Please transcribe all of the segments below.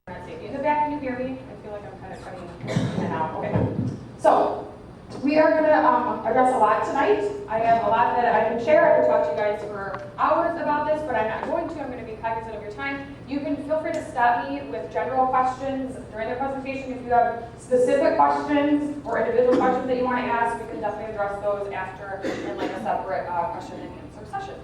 In the back, can you hear me? I feel like I'm kind of cutting in and out. Okay. So, we are going to address a lot tonight. I have a lot that I can share. I could talk to you guys for hours about this, but I'm not going to. I'm going to be cognizant of your time. You can feel free to stop me with general questions during the presentation. If you have specific questions or individual questions that you want to ask, we can definitely address those after in like a separate question and answer session.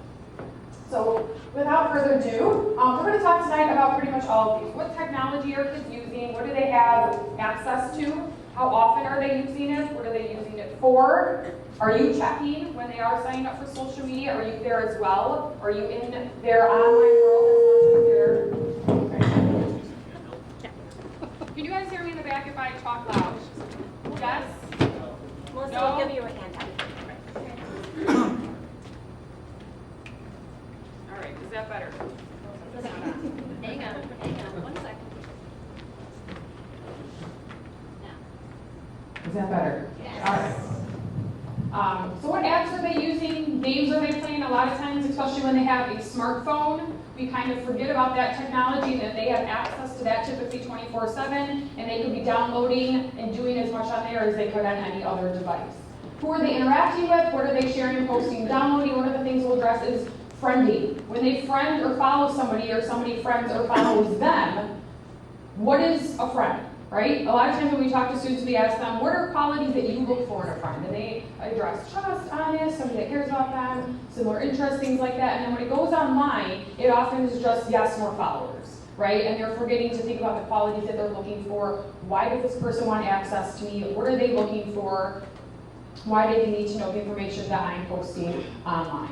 So without further ado, we're going to talk tonight about pretty much all of these. What technology are kids using? What do they have access to? How often are they using it? What are they using it for? Are you checking when they are signing up for social media? Are you there as well? Are you in their online world as much as Can you guys hear me in the back if I talk loud? Yes? Melissa, No? will give you a hand out. All right, is that better? Hang on, 1 second. Is that better? Yes. All right. So what apps are they using? Games are they playing? A lot of times, especially when they have a smartphone, we kind of forget about that technology, that they have access to that typically 24/7, and they could be downloading and doing as much on there as they could on any other device. Who are they interacting with? What are they sharing, posting, downloading? One of the things we'll address is friending. When they friend or follow somebody, or somebody friends or follows them, what is a friend? Right? A lot of times when we talk to students, we ask them, what are qualities that you look for in a friend? And they address trust, honest, somebody that cares about them, similar interests, things like that. And then when it goes online, it often is just, yes, more followers, right? And they're forgetting to think about the qualities that they're looking for. Why does this person want access to me? What are they looking for? Why do they need to know the information that I'm posting online?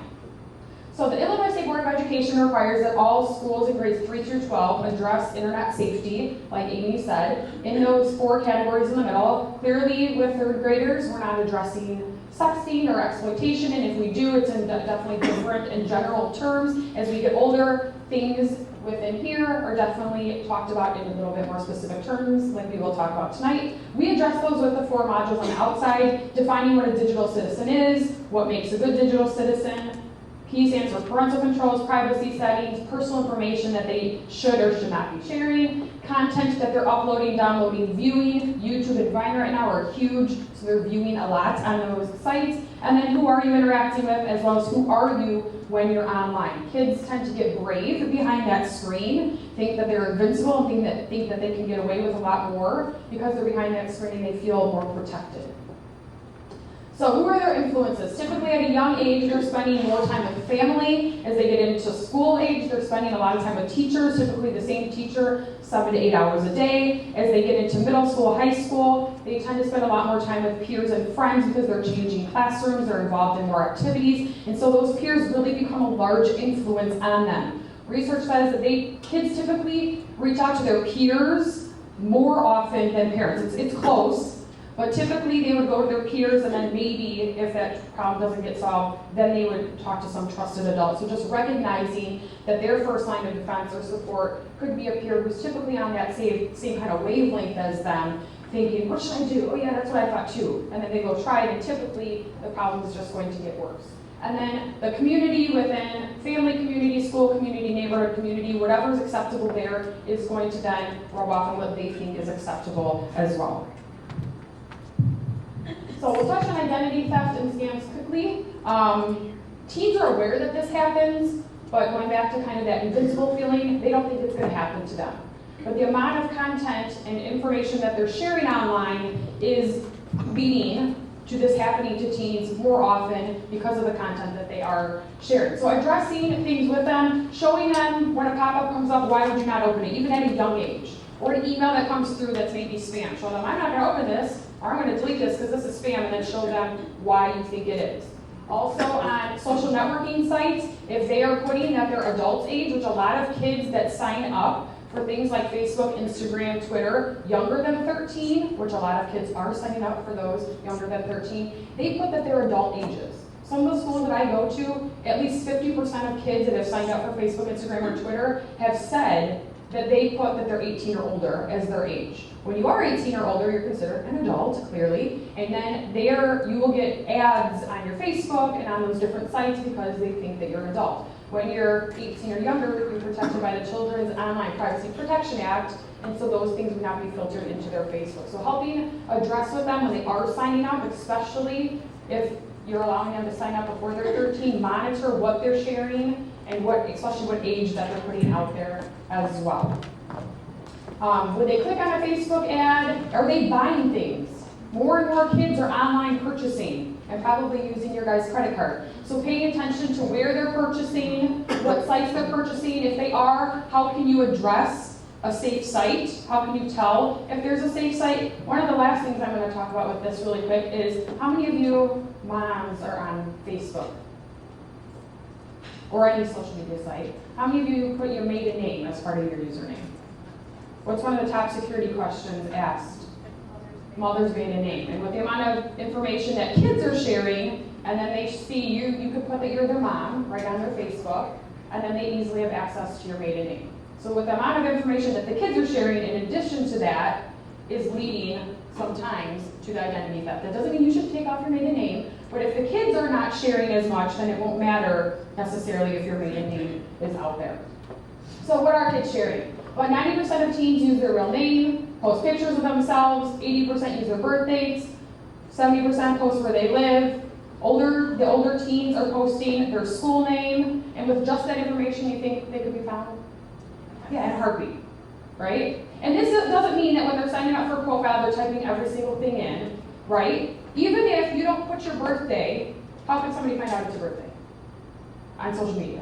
So the Illinois State Board of Education requires that all schools in grades 3 through 12 address internet safety, like Amy said, in those 4 categories in the middle. Clearly, with third graders, we're not addressing sexting or exploitation, and if we do, it's in definitely different in general terms. As we get older, things within here are definitely talked about in a little bit more specific terms, like we will talk about tonight. We address those with the 4 modules on the outside, defining what a digital citizen is, what makes a good digital citizen. P stands for parental controls, privacy settings, personal information that they should or should not be sharing, content that they're uploading, downloading, viewing. YouTube and Vine right now are huge, so they're viewing a lot on those sites. And then who are you interacting with, as well as who are you when you're online. Kids tend to get brave behind that screen, think that they're invincible, and think that they can get away with a lot more because they're behind that screen and they feel more protected. So who are their influences? Typically at a young age, they're spending more time with family. As they get into school age, they're spending a lot of time with teachers, typically the same teacher, 7 to 8 hours a day. As they get into middle school, high school, they tend to spend a lot more time with peers and friends because they're changing classrooms, they're involved in more activities, and so those peers really become a large influence on them. Research says that kids typically reach out to their peers more often than parents. It's close. But typically they would go to their peers, and then maybe if that problem doesn't get solved, then they would talk to some trusted adult. So just recognizing that their first line of defense or support could be a peer who's typically on that same kind of wavelength as them, thinking, what should I do? Oh yeah, that's what I thought too. And then they go try it, and typically the problem is just going to get worse. And then the community within family community, school community, neighborhood community, whatever is acceptable there is going to then rub off on what they think is acceptable as well. So we'll touch on identity theft and scams quickly. Teens are aware that this happens, but going back to kind of that invincible feeling, they don't think it's going to happen to them. But the amount of content and information that they're sharing online is leading to this happening to teens more often because of the content that they are sharing. So addressing things with them, showing them when a pop-up comes up, why would you not open it, even at a young age? Or an email that comes through that's maybe spam. Show them, I'm not going to open this, or I'm going to delete this because this is spam, and then show them why you think it is. Also on social networking sites, if they are putting that they're adult age, which a lot of kids that sign up for things like Facebook, Instagram, Twitter, younger than 13, which a lot of kids are signing up for those younger than 13, they put that they're adult ages. Some of the schools that I go to, at least 50% of kids that have signed up for Facebook, Instagram, or Twitter have said that they put that they're 18 or older as their age. When you are 18 or older, you're considered an adult, clearly, and then there you will get ads on your Facebook and on those different sites because they think that you're an adult. When you're 18 or younger, you're protected by the Children's Online Privacy Protection Act, and so those things would not be filtered into their Facebook. So helping address with them when they are signing up, especially if you're allowing them to sign up before they're 13, monitor what they're sharing and especially what age that they're putting out there as well. When they click on a Facebook ad, are they buying things? More and more kids are online purchasing and probably using your guys' credit card. So paying attention to where they're purchasing, what sites they're purchasing. If they are, how can you address a safe site? How can you tell if there's a safe site? One of the last things I'm going to talk about with this really quick is how many of you moms are on Facebook or any social media site? How many of you put your maiden name as part of your username? What's one of the top security questions asked? Mother's maiden name. And with the amount of information that kids are sharing, and then they see you could put that you're their mom right on their Facebook, and then they easily have access to your maiden name. So with the amount of information that the kids are sharing, in addition to that, is leading sometimes to the identity theft. That doesn't mean you should take off your maiden name, but if the kids are not sharing as much, then it won't matter necessarily if your maiden name is out there. So what are kids sharing? About 90% of teens use their real name, post pictures of themselves, 80% use their birth dates, 70% post where they live. The older teens are posting their school name, and with just that information, you think they could be found? Yeah, in a heartbeat, right? And this doesn't mean that when they're signing up for a profile, they're typing every single thing in, right? Even if you don't put your birthday, how can somebody find out it's your birthday? On social media.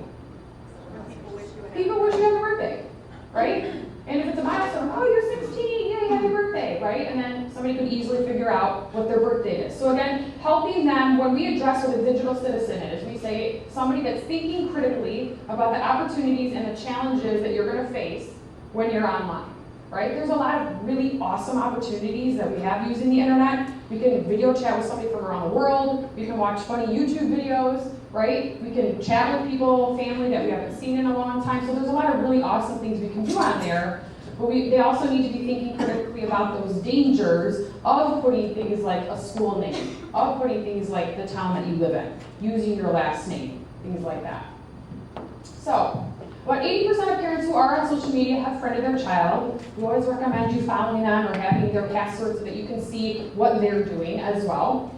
People wish you happy birthday, right? And if it's a milestone, oh, you're 16, yay, happy birthday, right? And then somebody could easily figure out what their birthday is. So again, helping them, when we address what a digital citizen is, we say somebody that's thinking critically about the opportunities and the challenges that you're gonna face when you're online, right? There's a lot of really awesome opportunities that we have using the internet. We can video chat with somebody from around the world. We can watch funny YouTube videos, right? We can chat with people, family that we haven't seen in a long time. So there's a lot of really awesome things we can do on there. But they also need to be thinking critically about those dangers of putting things like a school name, of putting things like the town that you live in, using your last name, things like that. So, about 80% of parents who are on social media have friended their child. We always recommend you following them or having their password so that you can see what they're doing as well.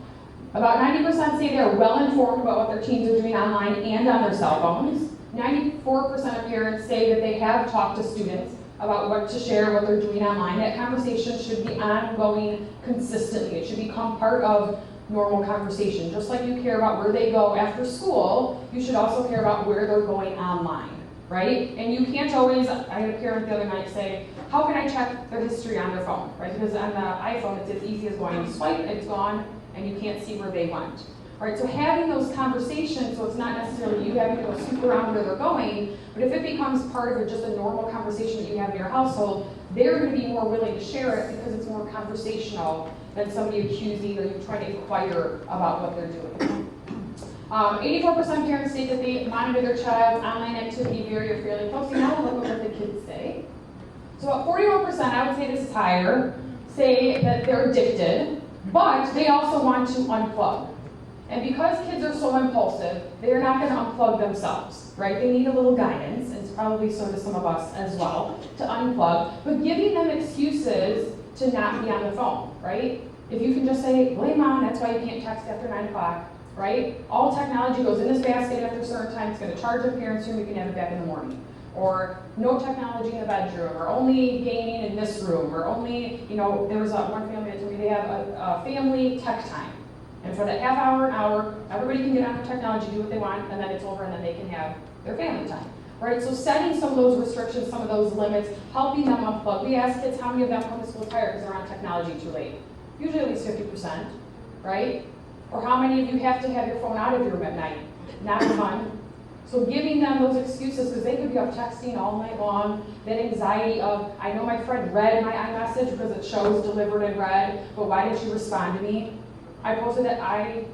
About 90% say they're well informed about what their teens are doing online and on their cell phones. 94% of parents say that they have talked to students about what to share, what they're doing online. That conversation should be ongoing consistently. It should become part of normal conversation. Just like you care about where they go after school, you should also care about where they're going online, right? And you can't always, I had a parent the other night say, how can I check their history on their phone, right? Because on the iPhone, it's as easy as going swipe, it's gone, and you can't see where they went. Right, so having those conversations, so it's not necessarily you having to go scoop around where they're going, but if it becomes part of just a normal conversation that you have in your household, they're going to be more willing to share it because it's more conversational than somebody accusing or you trying to inquire about what they're doing. 84% of parents say that they monitor their child's online activity very or fairly closely. Now look at what the kids say. So about 41%, I would say this is higher, say that they're addicted, but they also want to unplug. And because kids are so impulsive, they're not going to unplug themselves, right? They need a little guidance, and it's probably so do some of us as well, to unplug. But giving them excuses to not be on the phone, right? If you can just say, blame mom, that's why you can't text after 9 o'clock, right? All technology goes in this basket after a certain time. It's going to charge the parents' room, we can have it back in the morning. Or no technology in the bedroom, or only gaming in this room, or only, there was one family that told me they have a family tech time. And for that half hour, an hour, everybody can get on their technology, do what they want, and then it's over, and then they can have their family time, right? So setting some of those restrictions, some of those limits, helping them unplug. We ask kids how many of them come to school tired because they're on technology too late. Usually at least 50%, right? Or how many of you have to have your phone out of your room at night? Not fun. So giving them those excuses, because they could be up texting all night long, that anxiety of, I know my friend read my iMessage because it shows delivered and read, but why didn't you respond to me? I posted that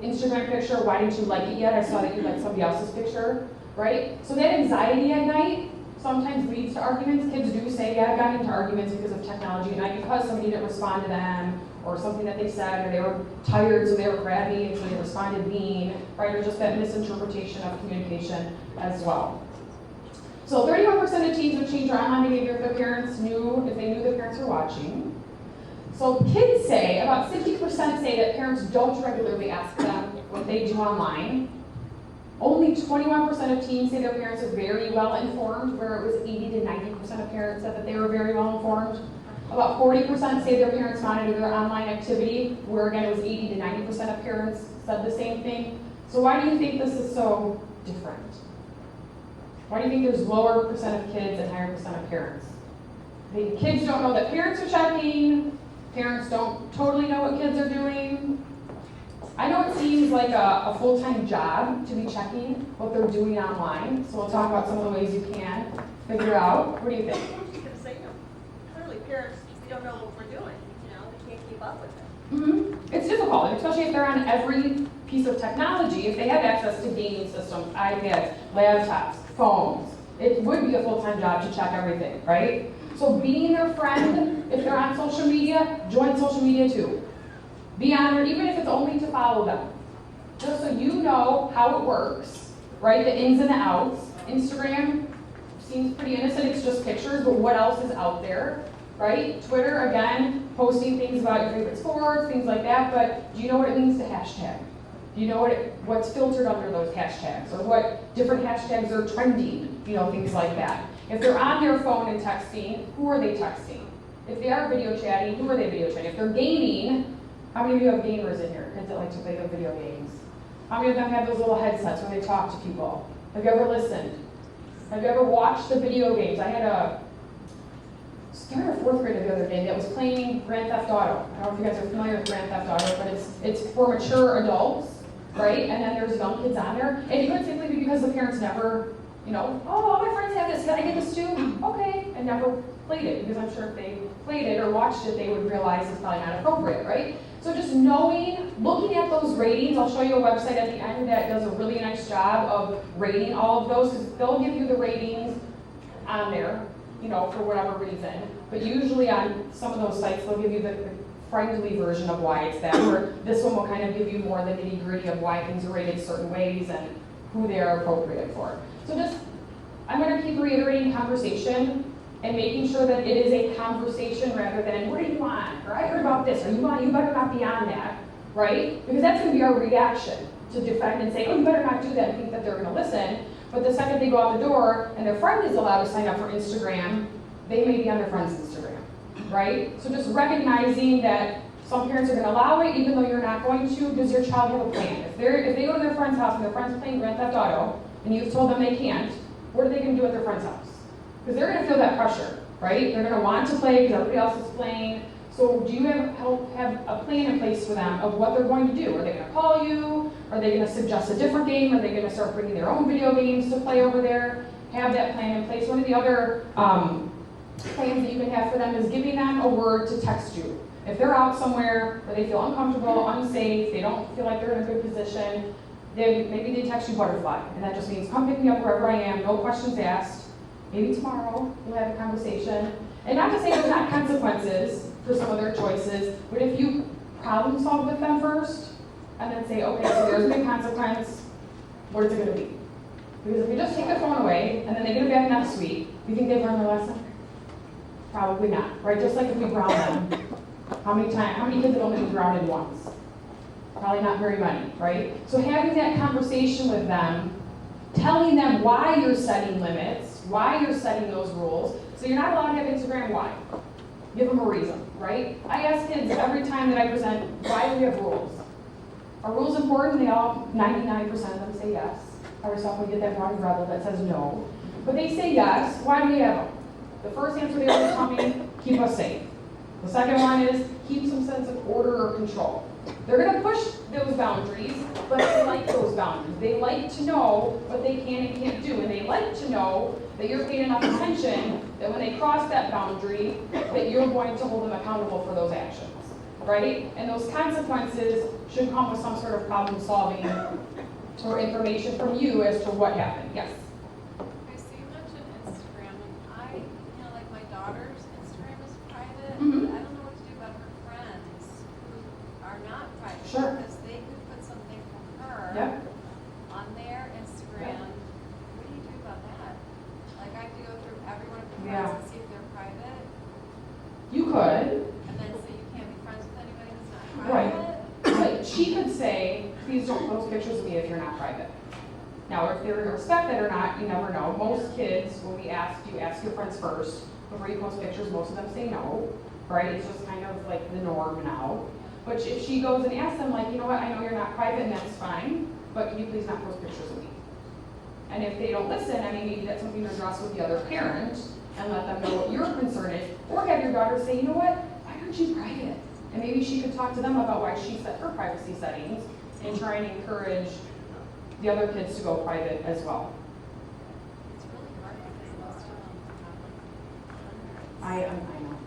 Instagram picture, why didn't you like it yet? I saw that you liked somebody else's picture, right? So that anxiety at night sometimes leads to arguments. Kids do say, yeah, I got into arguments because of technology at night because somebody didn't respond to them, or something that they said, or they were tired, so they were crabby, and so they responded mean, right? Or just that misinterpretation of communication as well. So 31% of teens would change their online behavior if their parents knew, if they knew their parents were watching. So kids say, about 60% say that parents don't regularly ask them what they do online. Only 21% of teens say their parents are very well informed, where it was 80 to 90% of parents said that they were very well informed. About 40% say their parents monitor their online activity, where again it was 80 to 90% of parents said the same thing. So why do you think this is so different? Why do you think there's lower percent of kids and higher percent of parents? The kids don't know that parents are checking. Parents don't totally know what kids are doing. I know it seems like a full-time job to be checking what they're doing online. So we'll talk about some of the ways you can figure out. What do you think? Clearly parents, we don't know what we're doing, they can't keep up with it. It's difficult, especially if they're on every piece of technology. If they have access to gaming systems, iPads, laptops, phones, it would be a full-time job to check everything, right? So being their friend, if they're on social media, join social media too. Be on there, even if it's only to follow them. Just so you know how it works, right? The ins and the outs. Instagram seems pretty innocent, it's just pictures, but what else is out there, right? Twitter, again, posting things about your favorite sports, things like that, but do you know what it means to hashtag? Do you know what's filtered under those hashtags, or what different hashtags are trending, things like that. If they're on their phone and texting, who are they texting? If they are video chatting, who are they video chatting? If they're gaming, how many of you have gamers in here? Kids that like to play the video games. How many of them have those little headsets where they talk to people? Have you ever listened? Have you ever watched the video games? I had a third or fourth grader the other day that was playing Grand Theft Auto. I don't know if you guys are familiar with Grand Theft Auto, but it's for mature adults, right? And then there's young kids on there. And it could simply be because the parents never, oh, all my friends have this, can I get this too? Okay, and never played it, because I'm sure if they played it or watched it, they would realize it's probably not appropriate, right? So just knowing, looking at those ratings, I'll show you a website at the end that does a really nice job of rating all of those, because they'll give you the ratings on there, for whatever reason. But usually on some of those sites, they'll give you the friendly version of why it's that, or this one will kind of give you more the nitty-gritty of why things are rated certain ways and who they are appropriate for. So I'm going to keep reiterating conversation and making sure that it is a conversation rather than, what do you want? Or I heard about this, or you better not be on that, right? Because that's going to be our reaction to defend and say, oh, you better not do that and think that they're going to listen. But the second they go out the door and their friend is allowed to sign up for Instagram, they may be on their friend's Instagram, right? So just recognizing that some parents are going to allow it even though you're not going to. Does your child have a plan? If they go to their friend's house and their friend's playing Grand Theft Auto and you've told them they can't, what are they going to do at their friend's house? Because they're going to feel that pressure, right? They're going to want to play because everybody else is playing. So do you have a plan in place for them of what they're going to do? Are they going to call you? Are they going to suggest a different game? Are they going to start bringing their own video games to play over there? Have that plan in place. One of the other plans that you can have for them is giving them a word to text you. If they're out somewhere where they feel uncomfortable, unsafe, they don't feel like they're in a good position, then maybe they text you butterfly. And that just means come pick me up wherever I am, no questions asked. Maybe tomorrow we'll have a conversation. And not to say there's not consequences for some of their choices, but if you problem solve with them first, and then say, okay, so there's a big consequence, what is it going to be? Because if we just take their phone away, and then they get it back next week, do you think they've learned their lesson? Probably not, right? Just like if we ground them. How many kids have only been grounded once? Probably not very many, right? So having that conversation with them, telling them why you're setting limits, why you're setting those rules. So you're not allowed to have Instagram, why? Give them a reason, right? I ask kids every time that I present, why do we have rules? Are rules important? They all, 99% of them say yes. Every so often we get that one rebel that says no. But they say yes. Why do we have them? The first answer they always tell me, keep us safe. The second one is keep some sense of order or control. They're going to push those boundaries, but they like those boundaries. They like to know what they can and can't do, and they like to know that you're paying enough attention that when they cross that boundary, that you're going to hold them accountable for those actions, right? And those consequences should come with some sort of problem solving or information from you as to what happened. Yes? Okay, so you mentioned Instagram, and like my daughter's Instagram is private, Mhm. but I don't know what to do about her friends who are not private. Sure. Because they could put something from her Yep. on their Instagram. What do you do about that? Like, I And then so you can't be friends with anybody that's not Right. private? But she could say, please don't post pictures of me if you're not private. Now, if they're going to respect that or not, you never know. Most kids, when we ask, you ask your friends first before you post pictures, most of them say no, right? It's just kind of like the norm now. But if she goes and asks them, like, you know what, I know you're not private and that's fine, but can you please not post pictures of me? And if they don't listen, I mean, maybe that's something to address with the other parent and let them know what your concern is. Or have your daughter say, you know what, why aren't you private? And maybe she could talk to them about why she set her privacy settings and try and encourage the other kids to go private as well. It's really hard because most of them have I know.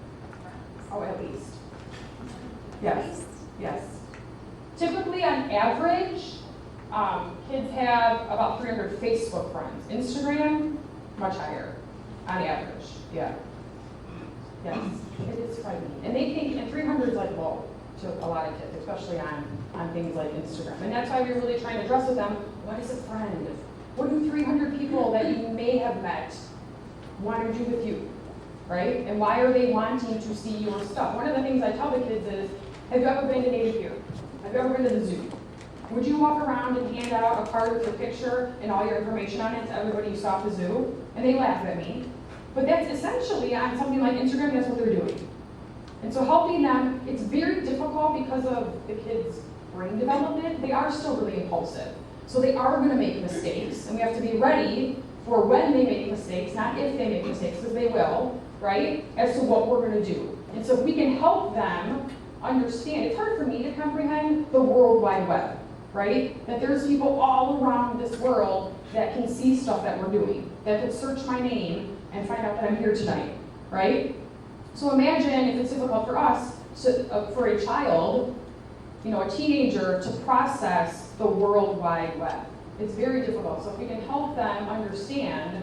friends. Oh, at least. At Yes. least. Yes. Typically, on average, kids have about 300 Facebook friends. Instagram, much higher, on average. Yeah. Yes, it is frightening. And they think, and 300 is like low to a lot of kids, especially on things like Instagram. And that's why we're really trying to address with them, what is a friend? What do 300 people that you may have met want to do with you? Right? And why are they wanting to see your stuff? One of the things I tell the kids is, have you ever been to Native Pier? Have you ever been to the zoo? Would you walk around and hand out a card with your picture and all your information on it to everybody you saw at the zoo? And they laugh at me. But that's essentially on something like Instagram, that's what they're doing. And so helping them, it's very difficult because of the kids' brain development. They are still really impulsive. So they are going to make mistakes, and we have to be ready for when they make mistakes, not if they make mistakes, because they will, right, as to what we're going to do. And so if we can help them understand, it's hard for me to comprehend the World Wide Web, right? That there's people all around this world that can see stuff that we're doing, that could search my name and find out that I'm here tonight, right? So imagine if it's difficult for us, for a child, you know, a teenager, to process the World Wide Web. It's very difficult. So if we can help them understand,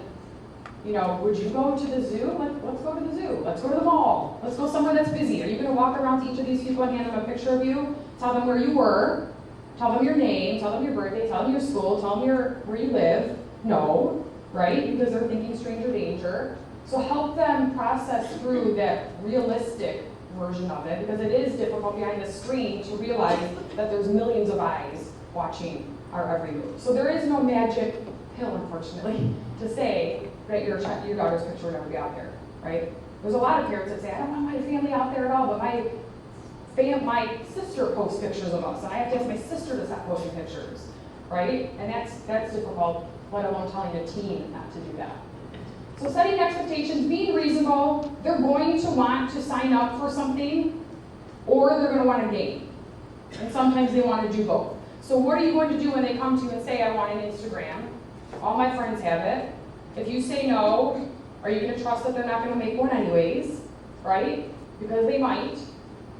you know, would you go to the zoo? Let's go to the zoo. Let's go to the mall. Let's go somewhere that's busy. Are you going to walk around to each of these people and hand them a picture of you? Tell them where you were. Tell them your name. Tell them your birthday. Tell them your school. Tell them where you live. No, right? Because they're thinking stranger danger. So help them process through that realistic version of it, because it is difficult behind the screen to realize that there's millions of eyes watching our every move. So there is no magic pill, unfortunately, to say that your daughter's picture will never be out there, right? There's a lot of parents that say, I don't want my family out there at all, but my sister posts pictures of us, and I have to ask my sister to stop posting pictures, right? And that's difficult, let alone telling a teen not to do that. So setting expectations, being reasonable, they're going to want to sign up for something, or they're going to want to game. And sometimes they want to do both. So what are you going to do when they come to you and say, I want an Instagram? All my friends have it. If you say no, are you going to trust that they're not going to make one anyways, right? Because they might.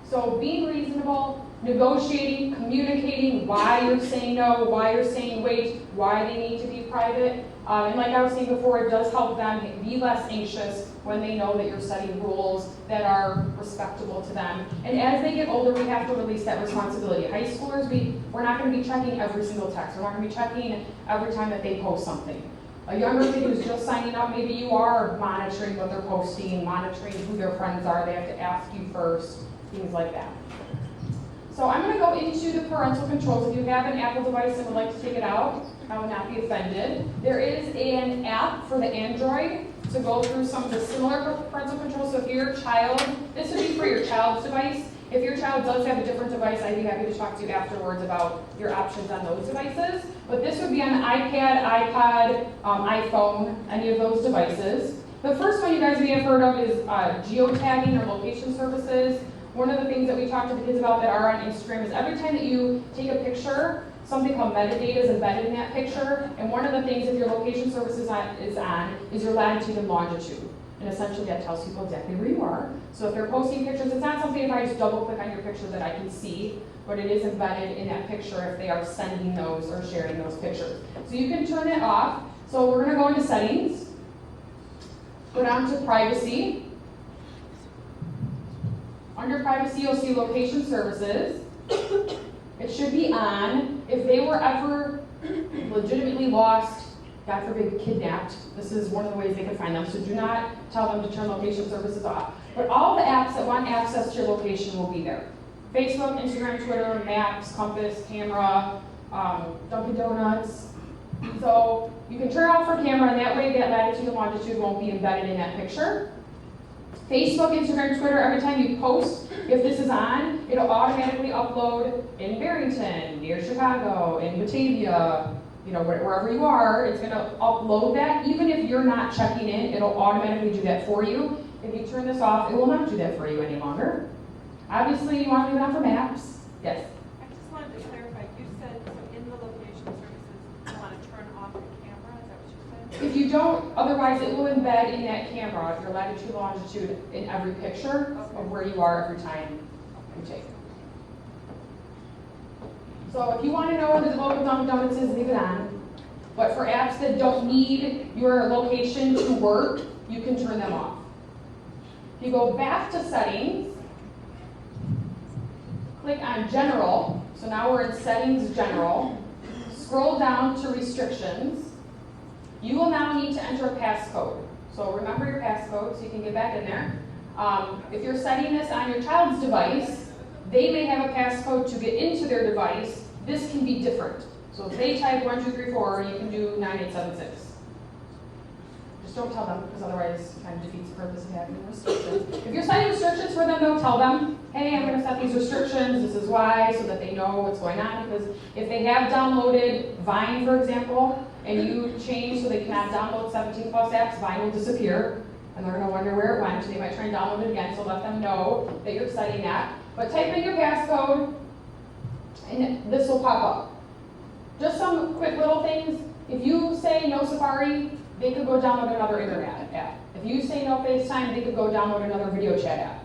So being reasonable, negotiating, communicating why you're saying no, why you're saying wait, why they need to be private. And like I was saying before, it does help them be less anxious when they know that you're setting rules that are respectable to them. And as they get older, we have to release that responsibility. High schoolers, we're not going to be checking every single text. We're not going to be checking every time that they post something. A younger kid who's just signing up, maybe you are monitoring what they're posting, monitoring who their friends are. They have to ask you first, things like that. So I'm going to go into the parental controls. If you have an Apple device and would like to take it out, I would not be offended. There is an app for the Android to go through some of the similar parental controls. So if your child, this would be for your child's device. If your child does have a different device, I'd be happy to talk to you afterwards about your options on those devices. But this would be on the iPad, iPod, iPhone, any of those devices. The first one you guys may have heard of is geotagging or location services. One of the things that we talk to the kids about that are on Instagram is every time that you take a picture, something called metadata is embedded in that picture. And one of the things, if your location service is on, is your latitude and longitude. And essentially that tells people exactly where you are. So if they're posting pictures, it's not something if I just double click on your picture that I can see, but it is embedded in that picture if they are sending those or sharing those pictures. So you can turn it off. So we're gonna go into settings, go down to privacy. Under privacy, you'll see location services. It should be on. If they were ever legitimately lost God forbid, kidnapped, this is one of the ways they can find them. So do not tell them to turn location services off. But all the apps that want access to your location will be there. Facebook, Instagram, Twitter, Maps, Compass, Camera, Dunkin' Donuts. So you can turn off for camera, and that way that latitude and longitude won't be embedded in that picture. Facebook, Instagram, Twitter, every time you post, if this is on, it'll automatically upload in Barrington, near Chicago, in Batavia, wherever you are, it's gonna upload that. Even if you're not checking in, it'll automatically do that for you. If you turn this off, it will not do that for you any longer. Obviously, you want to leave it on for maps. Yes? I just wanted to clarify, you said, so in the location services, you want to turn off the camera, is that what you said? If you don't, otherwise it will embed in that camera your latitude, longitude in every picture of where you are every time you take. So if you want to know where the local Dunkin' Donuts is, leave it on. But for apps that don't need your location to work, you can turn them off. If you go back to settings, click on General. So now we're in Settings General. Scroll down to Restrictions. You will now need to enter a passcode. So remember your passcode so you can get back in there. If you're setting this on your child's device, they may have a passcode to get into their device. This can be different. So if they type 1234, you can do 9876. Just don't tell them, because otherwise it kind of defeats the purpose of having restrictions. If you're setting restrictions for them, don't tell them, hey, I'm going to set these restrictions, this is why, so that they know what's going on. Because if they have downloaded Vine, for example, and you change so they cannot download 17 plus apps, Vine will disappear, and they're going to wonder where it went. They might try and download it again, so let them know that you're setting that. But type in your passcode, and this will pop up. Just some quick little things. If you say no Safari, they could go download another internet app. If you say no FaceTime, they could go download another video chat app.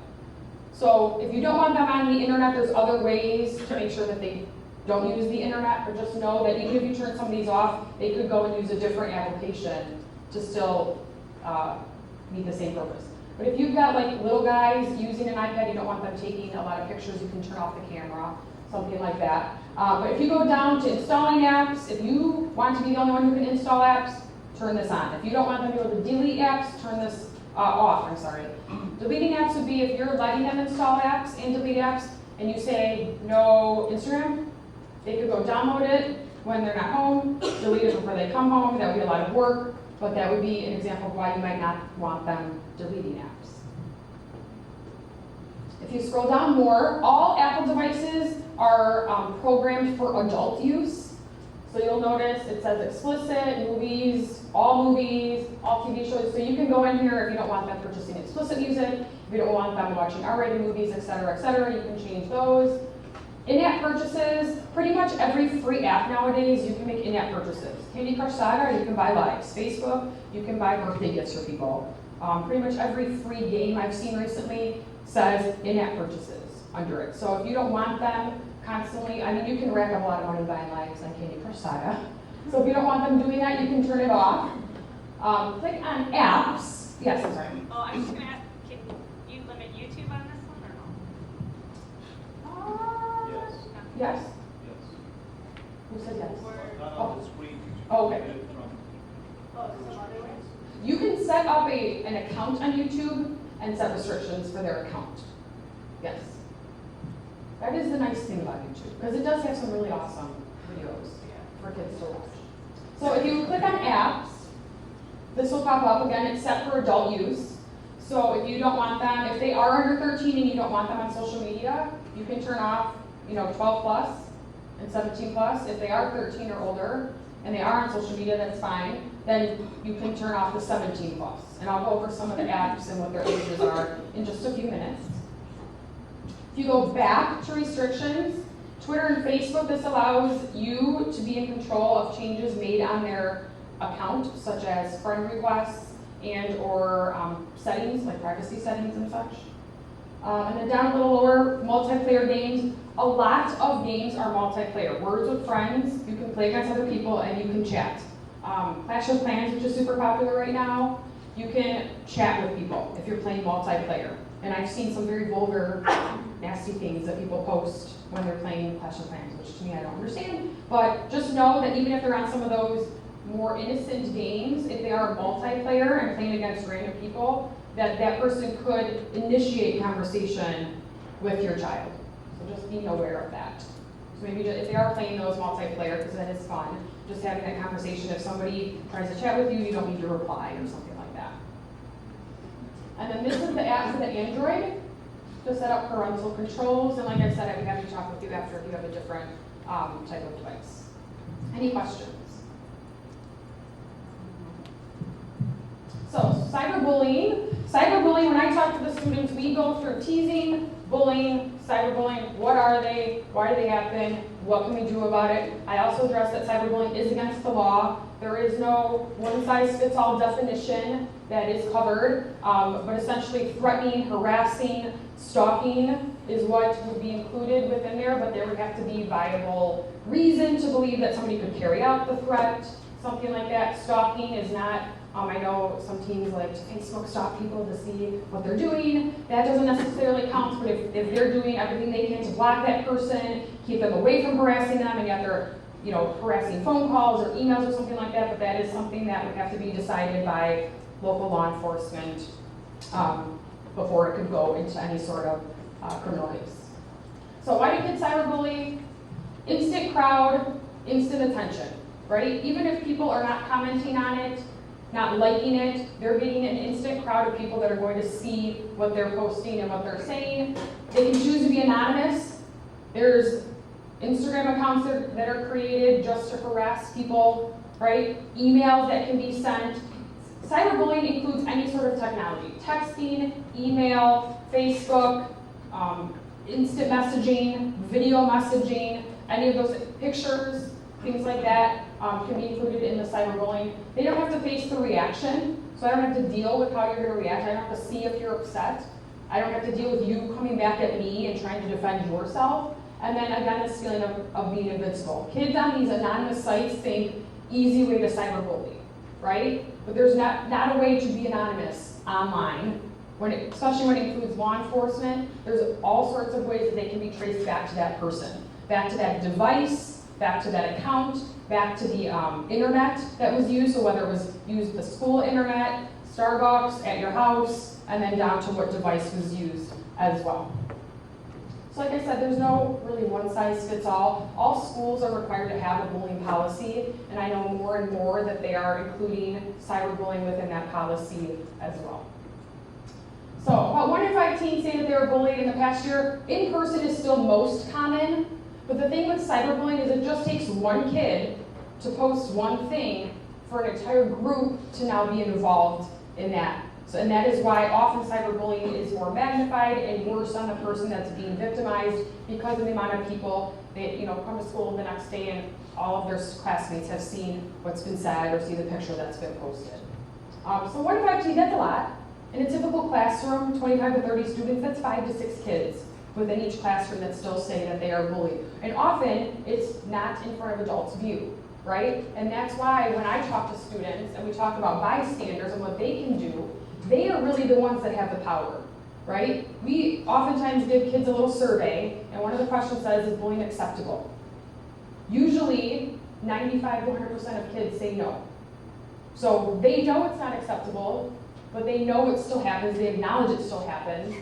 So if you don't want them on the internet, there's other ways to make sure that they don't use the internet, but just know that even if you turn some of these off, they could go and use a different application to still meet the same purpose. But if you've got like little guys using an iPad, you don't want them taking a lot of pictures, you can turn off the camera, something like that. But if you go down to installing apps, if you want to be the only one who can install apps, turn this on. If you don't want them to be able to delete apps, turn this off, Deleting apps would be if you're letting them install apps and delete apps, and you say no Instagram, they could go download it when they're not home, delete it before they come home. That would be a lot of work, but that would be an example of why you might not want them deleting apps. If you scroll down more, all Apple devices are programmed for adult use. So you'll notice it says explicit, movies, all TV shows. So you can go in here if you don't want them purchasing explicit music, if you don't want them watching R-rated movies, etc., you can change those. In-app purchases, pretty much every free app nowadays, you can make in-app purchases. Candy Crush Saga, you can buy likes. Facebook, you can buy birthday gifts for people. Pretty much every free game I've seen recently says in-app purchases under it. So if you don't want them constantly, you can rack up a lot of money buying likes on Candy Crush Saga. So if you don't want them doing that, you can turn it off. Click on apps. Yes, I'm sorry. Oh, I was just gonna ask, can you limit YouTube on this one or no? Yes. Yes. Yes. Who said yes? Not on the screen. Oh, okay. Did it from- Oh, some other ways? You can set up an account on YouTube and set restrictions for their account. Yes. That is the nice thing about YouTube, because it does have some really awesome videos for kids to watch. So if you click on apps, this will pop up again. It's set for adult use. So if you don't want them, if they are under 13 and you don't want them on social media, you can turn off, 12 plus and 17 plus. If they are 13 or older and they are on social media, that's fine. Then you can turn off the 17 plus. And I'll go over some of the apps and what their ages are in just a few minutes. If you go back to restrictions, Twitter and Facebook, this allows you to be in control of changes made on their account, such as friend requests and or settings, like privacy settings and such. And then down a little lower, multiplayer games. A lot of games are multiplayer. Words with friends, you can play against other people and you can chat. Clash of Clans, which is super popular right now, you can chat with people if you're playing multiplayer. And I've seen some very vulgar, nasty things that people post when they're playing Clash of Clans, which to me I don't understand. But just know that even if they're on some of those more innocent games, if they are a multiplayer and playing against random people, that person could initiate conversation with your child. So just being aware of that. So maybe just, if they are playing those multiplayer, because that is fun, just having that conversation. If somebody tries to chat with you, you don't need to reply or something like that. And then this is the app for the Android to set up parental controls. And like I said, I'd be happy to talk with you after if you have a different type of device. Any questions? So cyberbullying. Cyberbullying, when I talk to the students, we go through teasing, bullying, cyberbullying. What are they? Why do they happen? What can we do about it? I also address that cyberbullying is against the law. There is no one-size-fits-all definition that is covered, but essentially threatening, harassing, stalking is what would be included within there, but there would have to be viable reason to believe that somebody could carry out the threat, something like that. Stalking is not, I know some teams like to Facebook stalk people to see what they're doing. That doesn't necessarily count, but if they're doing everything they can to block that person, keep them away from harassing them, and yet they're harassing phone calls or emails or something like that, but that is something that would have to be decided by local law enforcement before it could go into any sort of criminal case. So why do kids cyberbully? Instant crowd, instant attention, right? Even if people are not commenting on it, not liking it, they're getting an instant crowd of people that are going to see what they're posting and what they're saying. They can choose to be anonymous. There's Instagram accounts that are created just to harass people, right? Emails that can be sent. Cyberbullying includes any sort of technology. Texting, email, Facebook, instant messaging, video messaging, any of those pictures, things like that can be included in the cyberbullying. They don't have to face the reaction, so I don't have to deal with how you're going to react. I don't have to see if you're upset. I don't have to deal with you coming back at me and trying to defend yourself. And then again, this feeling of being invincible. Kids on these anonymous sites think easy way to cyberbully, right? But there's not a way to be anonymous online, especially when it includes law enforcement. There's all sorts of ways that they can be traced back to that person, back to that device, back to that account, back to the internet that was used, so whether it was used the school internet, Starbucks, at your house, and then down to what device was used as well. So like I said, there's no really one-size-fits-all. All schools are required to have a bullying policy, and I know more and more that they are including cyberbullying within that policy as well. So about 1 in 5 teens say that they were bullied in the past year. In person is still most common, but the thing with cyberbullying is it just takes one kid to post one thing for an entire group to now be involved in that. So, and that is why often cyberbullying is more magnified and worse on the person that's being victimized because of the amount of people that come to school the next day and all of their classmates have seen what's been said or see the picture that's been posted. So 1 in 5 teens, that's a lot. In a typical classroom, 25 to 30 students, that's 5 to 6 kids within each classroom that still say that they are bullied. And often, it's not in front of adults' view, right? And that's why when I talk to students and we talk about bystanders and what they can do, they are really the ones that have the power, right? We oftentimes give kids a little survey, and one of the questions says, is bullying acceptable? Usually, 95 to 100% of kids say no. So they know it's not acceptable, but they know it still happens, they acknowledge it still happens,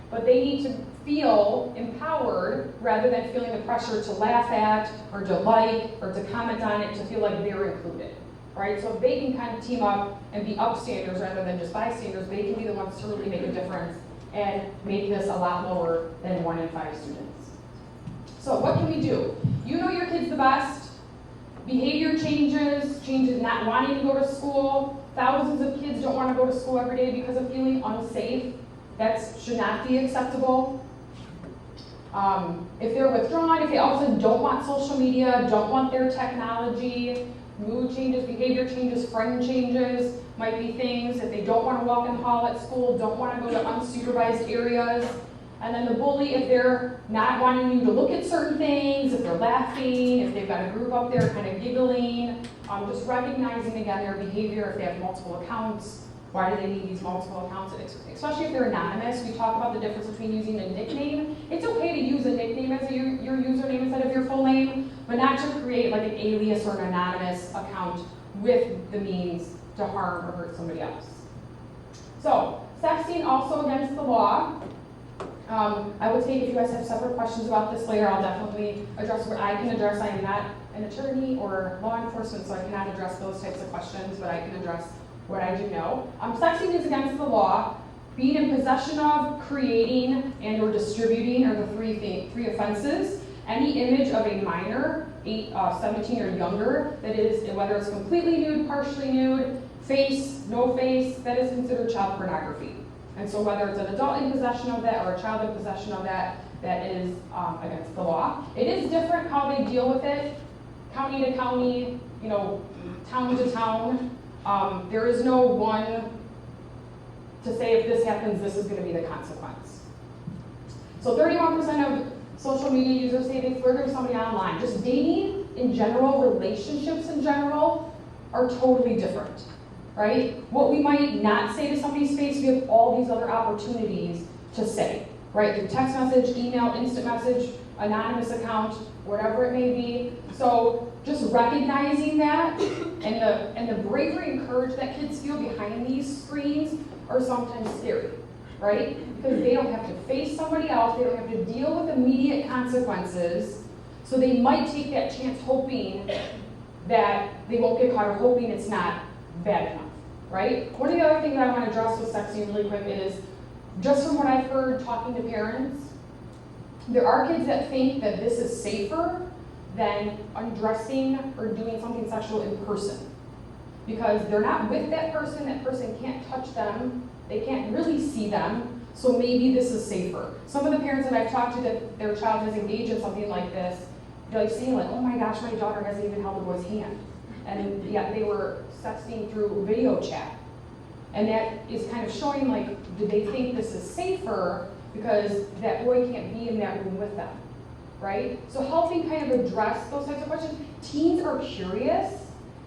but they need to feel empowered rather than feeling the pressure to laugh at, or to like, or to comment on it, to feel like they're included. Right? So if they can kind of team up and be upstanders rather than just bystanders, they can be the ones to really make a difference and make this a lot lower than 1 in 5 students. So what can we do? You know your kids the best. Behavior changes not wanting to go to school. Thousands of kids don't want to go to school every day because of feeling unsafe. That should not be acceptable. If they're withdrawn, if they also don't want social media, don't want their technology, mood changes, behavior changes, friend changes, might be things if they don't want to walk in the hall at school, don't want to go to unsupervised areas. And then the bully, if they're not wanting you to look at certain things, if they're laughing, if they've got a group up there kind of giggling, just recognizing again their behavior, if they have multiple accounts, why do they need these multiple accounts? Especially if they're anonymous, we talk about the difference between using a nickname. It's okay to use a nickname as your username instead of your full name, but not to create like an alias or an anonymous account with the means to harm or hurt somebody else. So, sexting also against the law. I would take, if you guys have separate questions about this later, I'll definitely address what I can address. I am not an attorney or law enforcement, so I cannot address those types of questions, but I can address what I do know. Sexting is against the law. Being in possession of, creating, and or distributing are the three offenses. Any image of a minor, 17 or younger, that is, whether it's completely nude, partially nude, face, no face, that is considered child pornography. And so whether it's an adult in possession of that or a child in possession of that, that is against the law. It is different how they deal with it, county to county, town to town. There is no one to say if this happens, this is going to be the consequence. So 31% of social media users say they flirted with somebody online. Just dating in general, relationships in general, are totally different, right? What we might not say to somebody's face, we have all these other opportunities to say, right? Through text message, email, instant message, anonymous account, whatever it may be. So just recognizing that and the bravery and courage that kids feel behind these screens are sometimes scary, right? Because they don't have to face somebody else, they don't have to deal with immediate consequences, so they might take that chance hoping that they won't get caught or hoping it's not bad enough, right? One of the other things that I want to address with sexting really quick is, just from what I've heard talking to parents, there are kids that think that this is safer than undressing or doing something sexual in person. Because they're not with that person can't touch them, they can't really see them, so maybe this is safer. Some of the parents that I've talked to that their child has engaged in something like this, they're like saying like, oh my gosh, my daughter hasn't even held a boy's hand. And yet they were sexting through video chat. And that is kind of showing like, do they think this is safer because that boy can't be in that room with them, right? So helping kind of address those types of questions. Teens are curious.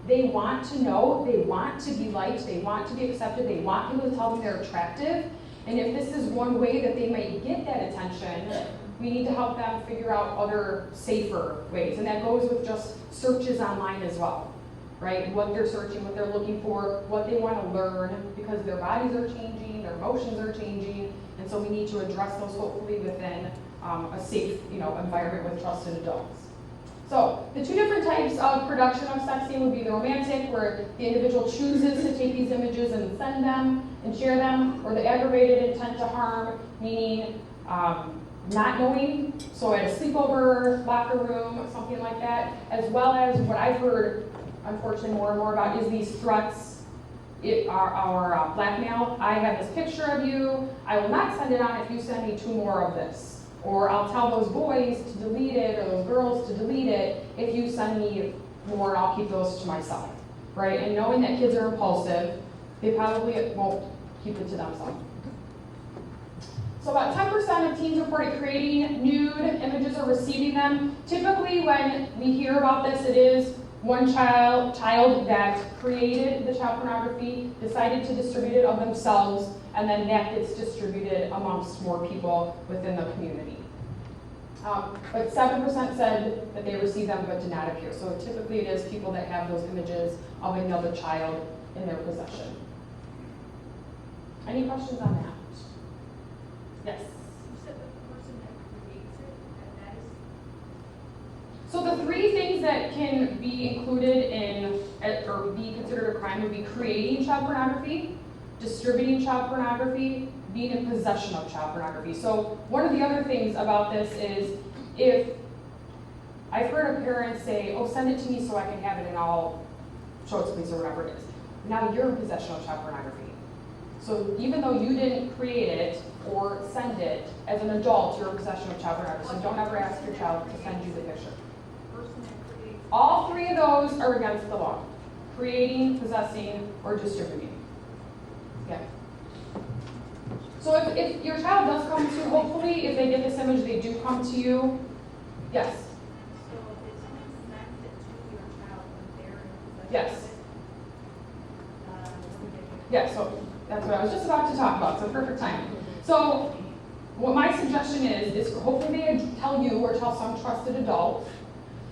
They want to know, they want to be liked, they want to be accepted, they want people to tell them they're attractive. And if this is one way that they might get that attention, we need to help them figure out other safer ways. And that goes with just searches online as well, right? What they're searching, what they're looking for, what they want to learn, because their bodies are changing, their emotions are changing, and so we need to address those hopefully within a safe, environment with trusted adults. So the two different types of production of sexting would be the romantic, where the individual chooses to take these images and send them and share them, or the aggravated intent to harm, meaning not knowing, so at a sleepover, locker room, something like that, as well as what I've heard, unfortunately, more and more about is these threats, our blackmail. I have this picture of you, I will not send it on if you send me 2 more of this. Or I'll tell those boys to delete it, or those girls to delete it, if you send me more, I'll keep those to myself, right? And knowing that kids are impulsive, they probably won't keep it to themselves. So about 10% of teens reported creating nude images or receiving them. Typically when we hear about this, it is one child that created the child pornography, decided to distribute it of themselves, and then that gets distributed amongst more people within the community. But 7% said that they received them but did not appear. So typically it is people that have those images of another child in their possession. Any questions on that? Yes? You said the person that creates it, that is? So the 3 things that can be included in, or be considered a crime would be creating child pornography, distributing child pornography, being in possession of child pornography. So one of the other things about this is, if I've heard a parent say, oh, send it to me so I can have it and I'll show it to police or whatever it is. Now you're in possession of child pornography. So even though you didn't create it or send it, as an adult, you're in possession of child pornography. So don't ever ask your child to send you the picture. All 3 of those are against the law. Creating, possessing, or distributing. Yeah. So if your child does come to, hopefully if they get this image, they do come to you. Yes? So it's connected to your child when they're in possession Yes. of it. Yeah, so that's what I was just about to talk about, so perfect time. So what my suggestion is hopefully they tell you or tell some trusted adult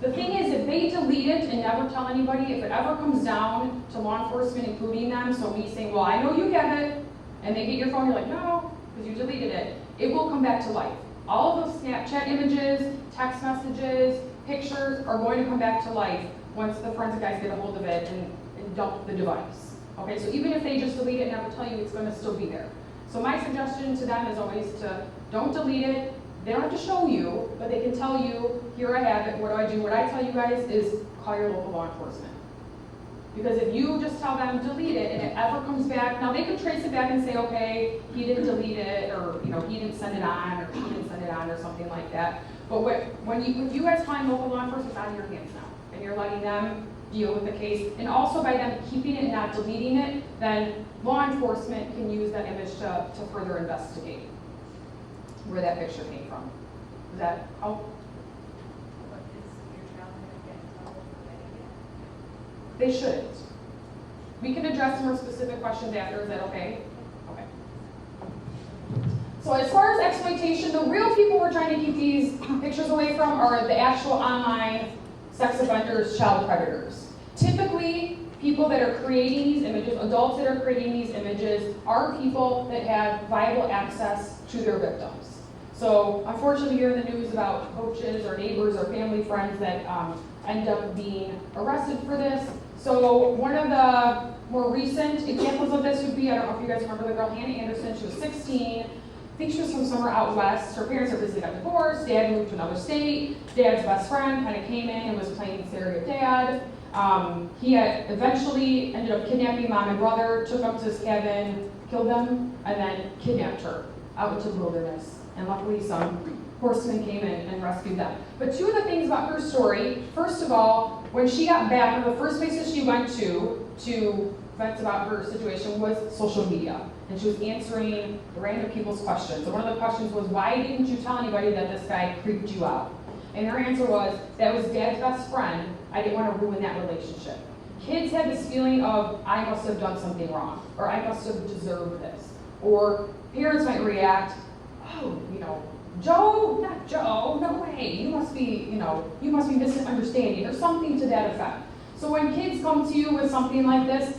The thing is, if they delete it and never tell anybody, if it ever comes down to law enforcement including them, so me saying, well, I know you have it, and they get your phone, you're like, no, because you deleted it, it will come back to life. All of those Snapchat images, text messages, pictures are going to come back to life once the forensic guys get a hold of it and dump the device. Okay, so even if they just delete it and never tell you, it's going to still be there. So my suggestion to them is always to don't delete it. They don't have to show you, but they can tell you, here I have it, what do I do? What I tell you guys is call your local law enforcement. Because if you just tell them delete it and it ever comes back, now they can trace it back and say, okay, he didn't delete it, or he didn't send it on, or she didn't send it on, or something like that. But if you guys find local law enforcement, it's out of your hands now, and you're letting them deal with the case, and also by them keeping it and not deleting it, then law enforcement can use that image to further investigate where that picture came from. Does that help? But is your child gonna get in trouble for getting it? They shouldn't. We can address more specific questions after. Is that okay? Okay. So as far as exploitation, the real people we're trying to keep these pictures away from are the actual online sex offenders, child predators. Typically, people that are creating these images, adults that are creating these images, are people that have viable access to their victims. So unfortunately, you hear in the news about coaches or neighbors or family friends that end up being arrested for this. So one of the more recent examples of this would be, I don't know if you guys remember the girl Hannah Anderson. She was 16. I think she was from somewhere out west. Her parents recently got divorced. Dad moved to another state. Dad's best friend kind of came in and was playing surrogate dad. He had eventually ended up kidnapping mom and brother, took them to his cabin, killed them, and then kidnapped her out into the wilderness. And luckily some horsemen came in and rescued them. But two of the things about her story, first of all, when she got back, one of the first places she went to vent about her situation was social media. And she was answering random people's questions. And one of the questions was, why didn't you tell anybody that this guy creeped you out? And her answer was, that was Dad's best friend. I didn't want to ruin that relationship. Kids have this feeling of, I must have done something wrong, or I must have deserved this. Or parents might react, oh, Joe, not Joe, no way, you must be misunderstanding, or something to that effect. So when kids come to you with something like this,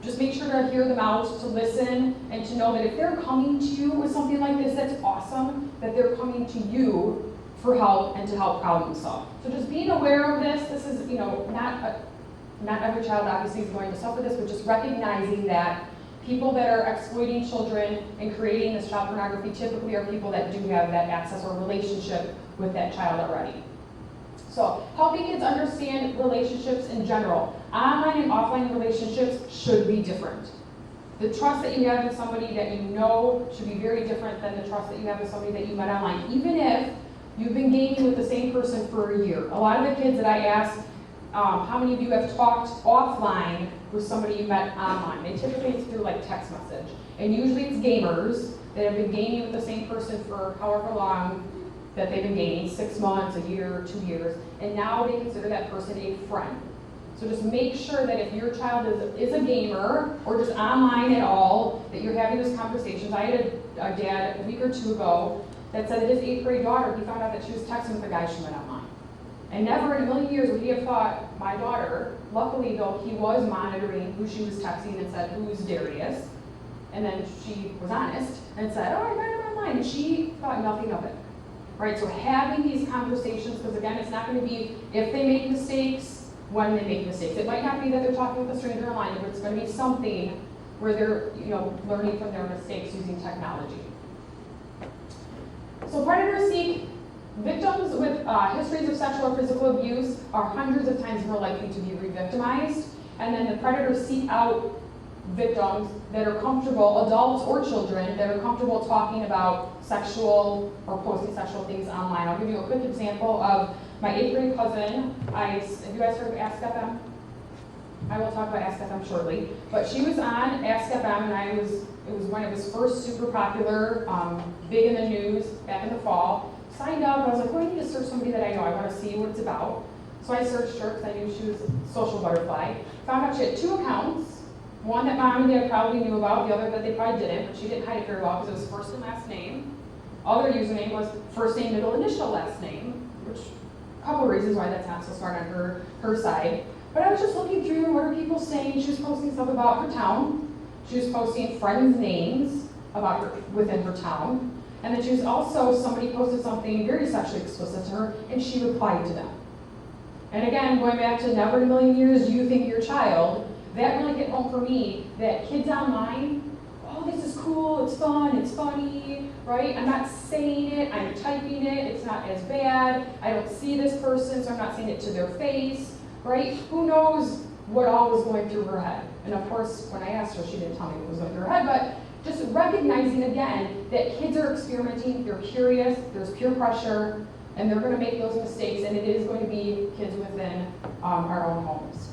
just make sure to hear them out, to listen, and to know that if they're coming to you with something like this, that's awesome, that they're coming to you for help and to help problem solve. So just being aware of this is, not every child obviously is going to suffer this, but just recognizing that people that are exploiting children and creating this child pornography typically are people that do have that access or relationship with that child already. So helping kids understand relationships in general. Online and offline relationships should be different. The trust that you have in somebody that you know should be very different than the trust that you have with somebody that you met online, even if you've been gaming with the same person for a year. A lot of the kids that I ask, how many of you have talked offline with somebody you met online? They typically it's through like text message. And usually it's gamers that have been gaming with the same person for however long that they've been gaming, 6 months, a year, 2 years, and now they consider that person a friend. So just make sure that if your child is a gamer or just online at all, that you're having those conversations. I had a dad a week or two ago that said that his 8th grade daughter, he found out that she was texting with a guy she met online. And never in a million years would he have thought, my daughter, luckily though, he was monitoring who she was texting and said, who's Darius? And then she was honest and said, oh, I met him online. And she thought nothing of it. Right, so having these conversations, because again, it's not going to be if they make mistakes, when they make mistakes. It might not be that they're talking with a stranger online, but it's going to be something where they're, learning from their mistakes using technology. So predators seek victims with histories of sexual or physical abuse are hundreds of times more likely to be re-victimized, and then the predators seek out victims that are comfortable, adults or children, that are comfortable talking about sexual or posting sexual things online. I'll give you a quick example of my 8th grade cousin. Have you guys heard of Ask FM? I will talk about Ask FM shortly. But she was on Ask FM, and it was when it was first super popular, big in the news back in the fall. Signed up, and I was like, well, I need to search somebody that I know. I want to see what it's about. So I searched her because I knew she was a social butterfly. Found out she had 2 accounts. One that mom and dad probably knew about, the other that they probably didn't, but she didn't hide it very well because it was first and last name. Other username was first name, middle initial, last name, which couple reasons why that's not so smart on her side. But I was just looking through, what are people saying? She was posting stuff about her town. She was posting friends' names about her within her town. And then she was also, somebody posted something very sexually explicit to her, and she replied to them. And again, going back to never in a million years do you think your child, that really hit home for me, that kids online, oh, this is cool, it's fun, it's funny, right? I'm not saying it, I'm typing it, it's not as bad, I don't see this person, so I'm not saying it to their face, right? Who knows what all was going through her head? And of course, when I asked her, she didn't tell me what was going through her head, but just recognizing again that kids are experimenting, they're curious, there's peer pressure, and they're going to make those mistakes, and it is going to be kids within our own homes.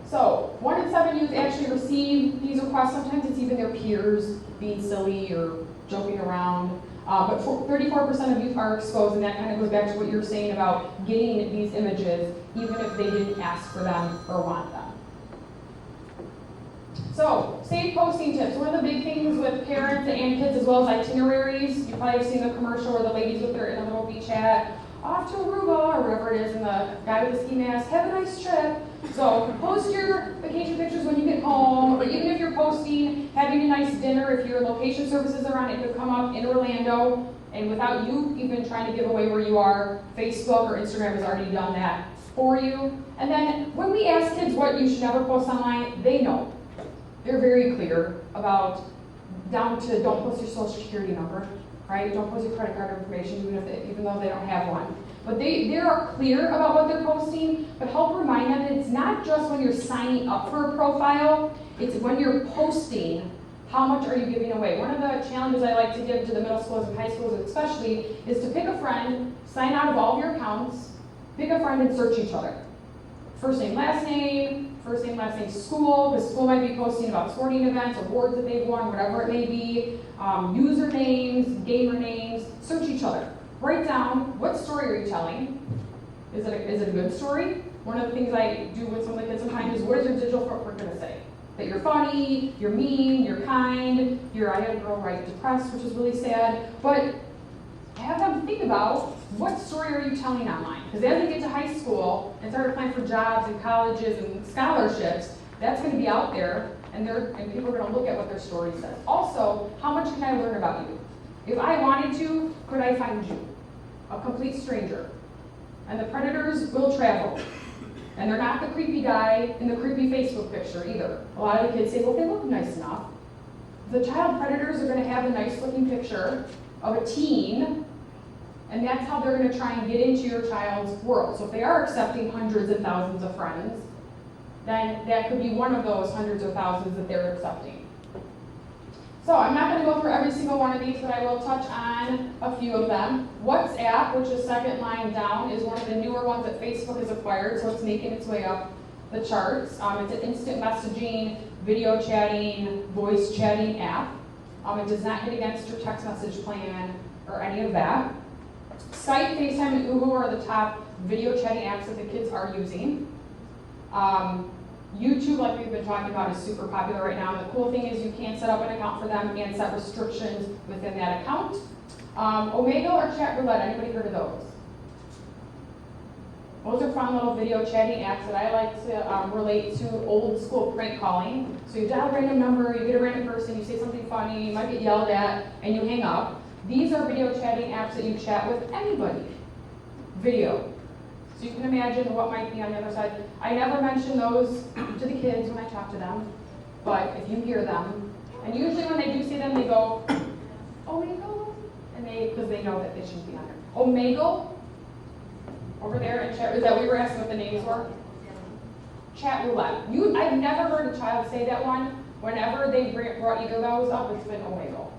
So, 1 in 7 youth actually receive these requests. Sometimes it's even their peers being silly or joking around. But 34% of youth are exposed, and that kind of goes back to what you were saying about getting these images, even if they didn't ask for them or want them. So, safe posting tips. One of the big things with parents and kids as well as itineraries, you probably have seen the commercial where the ladies with their in a little beach hat, off to Aruba, or wherever it is, and the guy with the ski mask, have a nice trip. So, post your vacation pictures when you get home, or even if you're posting, having a nice dinner, if your location services are on, it could come up in Orlando, and without you even trying to give away where you are, Facebook or Instagram has already done that for you. And then, when we ask kids what you should never post online, they know. They're very clear about, down to don't post your social security number, right? Don't post your credit card information, even though they don't have one. But they are clear about what they're posting, but help remind them that it's not just when you're signing up for a profile, it's when you're posting, how much are you giving away? One of the challenges I like to give to the middle schools and high schools especially is to pick a friend, sign out of all of your accounts, pick a friend and search each other. First name, last name school, because school might be posting about sporting events, awards that they've won, whatever it may be, usernames, gamer names, search each other. Write down, what story are you telling? Is it a good story? One of the things I do with some of the kids sometimes is, what is your digital footprint going to say? That you're funny, you're mean, you're kind, I had a girl write depressed, which is really sad, but have them think about, what story are you telling online? Because as they get to high school and start applying for jobs and colleges and scholarships, that's going to be out there, and people are going to look at what their story says. Also, how much can I learn about you? If I wanted to, could I find you? A complete stranger. And the predators will travel. And they're not the creepy guy in the creepy Facebook picture either. A lot of the kids say, well, they look nice enough. The child predators are going to have a nice looking picture of a teen, and that's how they're going to try and get into your child's world. So if they are accepting hundreds and thousands of friends, then that could be one of those hundreds or thousands that they're accepting. So I'm not going to go through every single one of these, but I will touch on a few of them. WhatsApp, which is second line down, is one of the newer ones that Facebook has acquired, so it's making its way up the charts. It's an instant messaging, video chatting, voice chatting app. It does not hit against your text message plan or any of that. Skype, FaceTime, and Uber are the top video chatting apps that the kids are using. YouTube, like we've been talking about, is super popular right now. And the cool thing is you can set up an account for them and set restrictions within that account. Omegle or Chat Roulette, anybody heard of those? Those are fun little video chatting apps that I like to relate to old school prank calling. So you dial a random number, you get a random person, you say something funny, you might get yelled at, and you hang up. These are video chatting apps that you chat with anybody. Video. So you can imagine what might be on the other side. I never mention those to the kids when I talk to them, but if you hear them, and usually when they do see them, they go, Omegle? And because they know that they shouldn't be on there. Omegle? Over there in chat, is that we were asking what the names were? Chat Roulette. I've never heard a child say that one. Whenever they brought either of those up, it's been Omegle.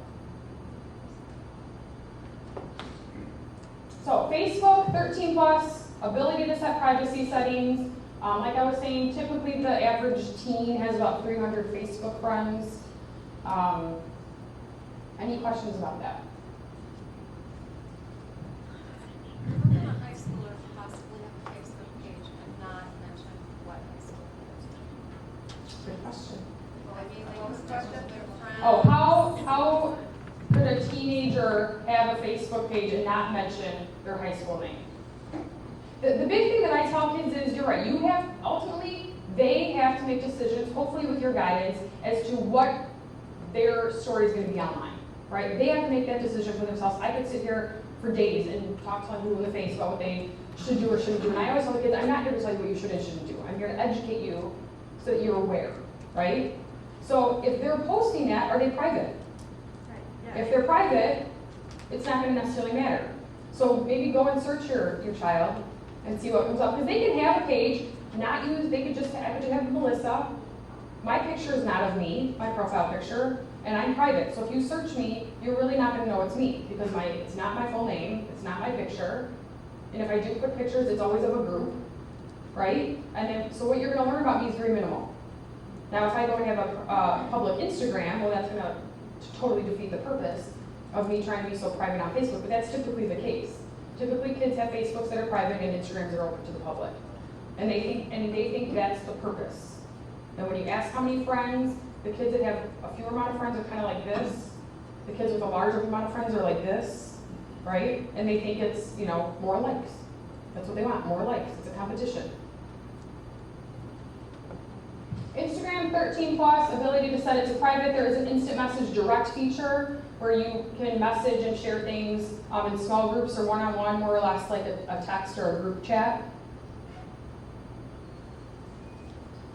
So Facebook, 13 plus, ability to set privacy settings. Like I was saying, typically the average teen has about 300 Facebook friends. Any questions about that? How can a high schooler possibly have a Facebook page and not mention what high school it is? Good question. I mean, they can mention their friends. Oh, how could a teenager have a Facebook page and not mention their high school name? The big thing that I tell kids is, you're right, ultimately, they have to make decisions, hopefully with your guidance, as to what their story is gonna be online, right? They have to make that decision for themselves. I could sit here for days and talk to them blue in the face about what they should do or shouldn't do. And I always tell the kids, I'm not here to tell you what you should and shouldn't do. I'm here to educate you so that you're aware, right? So if they're posting that, are they private? If they're private, it's not gonna necessarily matter. So maybe go and search your child and see what comes up. Because they can have a page, they could just have Melissa. My picture is not of me, my profile picture, and I'm private. So if you search me, you're really not gonna know it's me because it's not my full name, it's not my picture. And if I do put pictures, it's always of a group, right? And then, so what you're gonna learn about me is very minimal. Now, if I go and have a public Instagram, well, that's gonna totally defeat the purpose of me trying to be so private on Facebook, but that's typically the case. Typically, kids have Facebooks that are private and Instagrams that are open to the public. And they think that's the purpose. And when you ask how many friends, the kids that have a fewer amount of friends are kind of like this. The kids with a larger amount of friends are like this, right? And they think it's, more likes. That's what they want, more likes. It's a competition. Instagram 13 plus, ability to set it to private. There is an instant message direct feature where you can message and share things in small groups or one-on-one, more or less like a text or a group chat.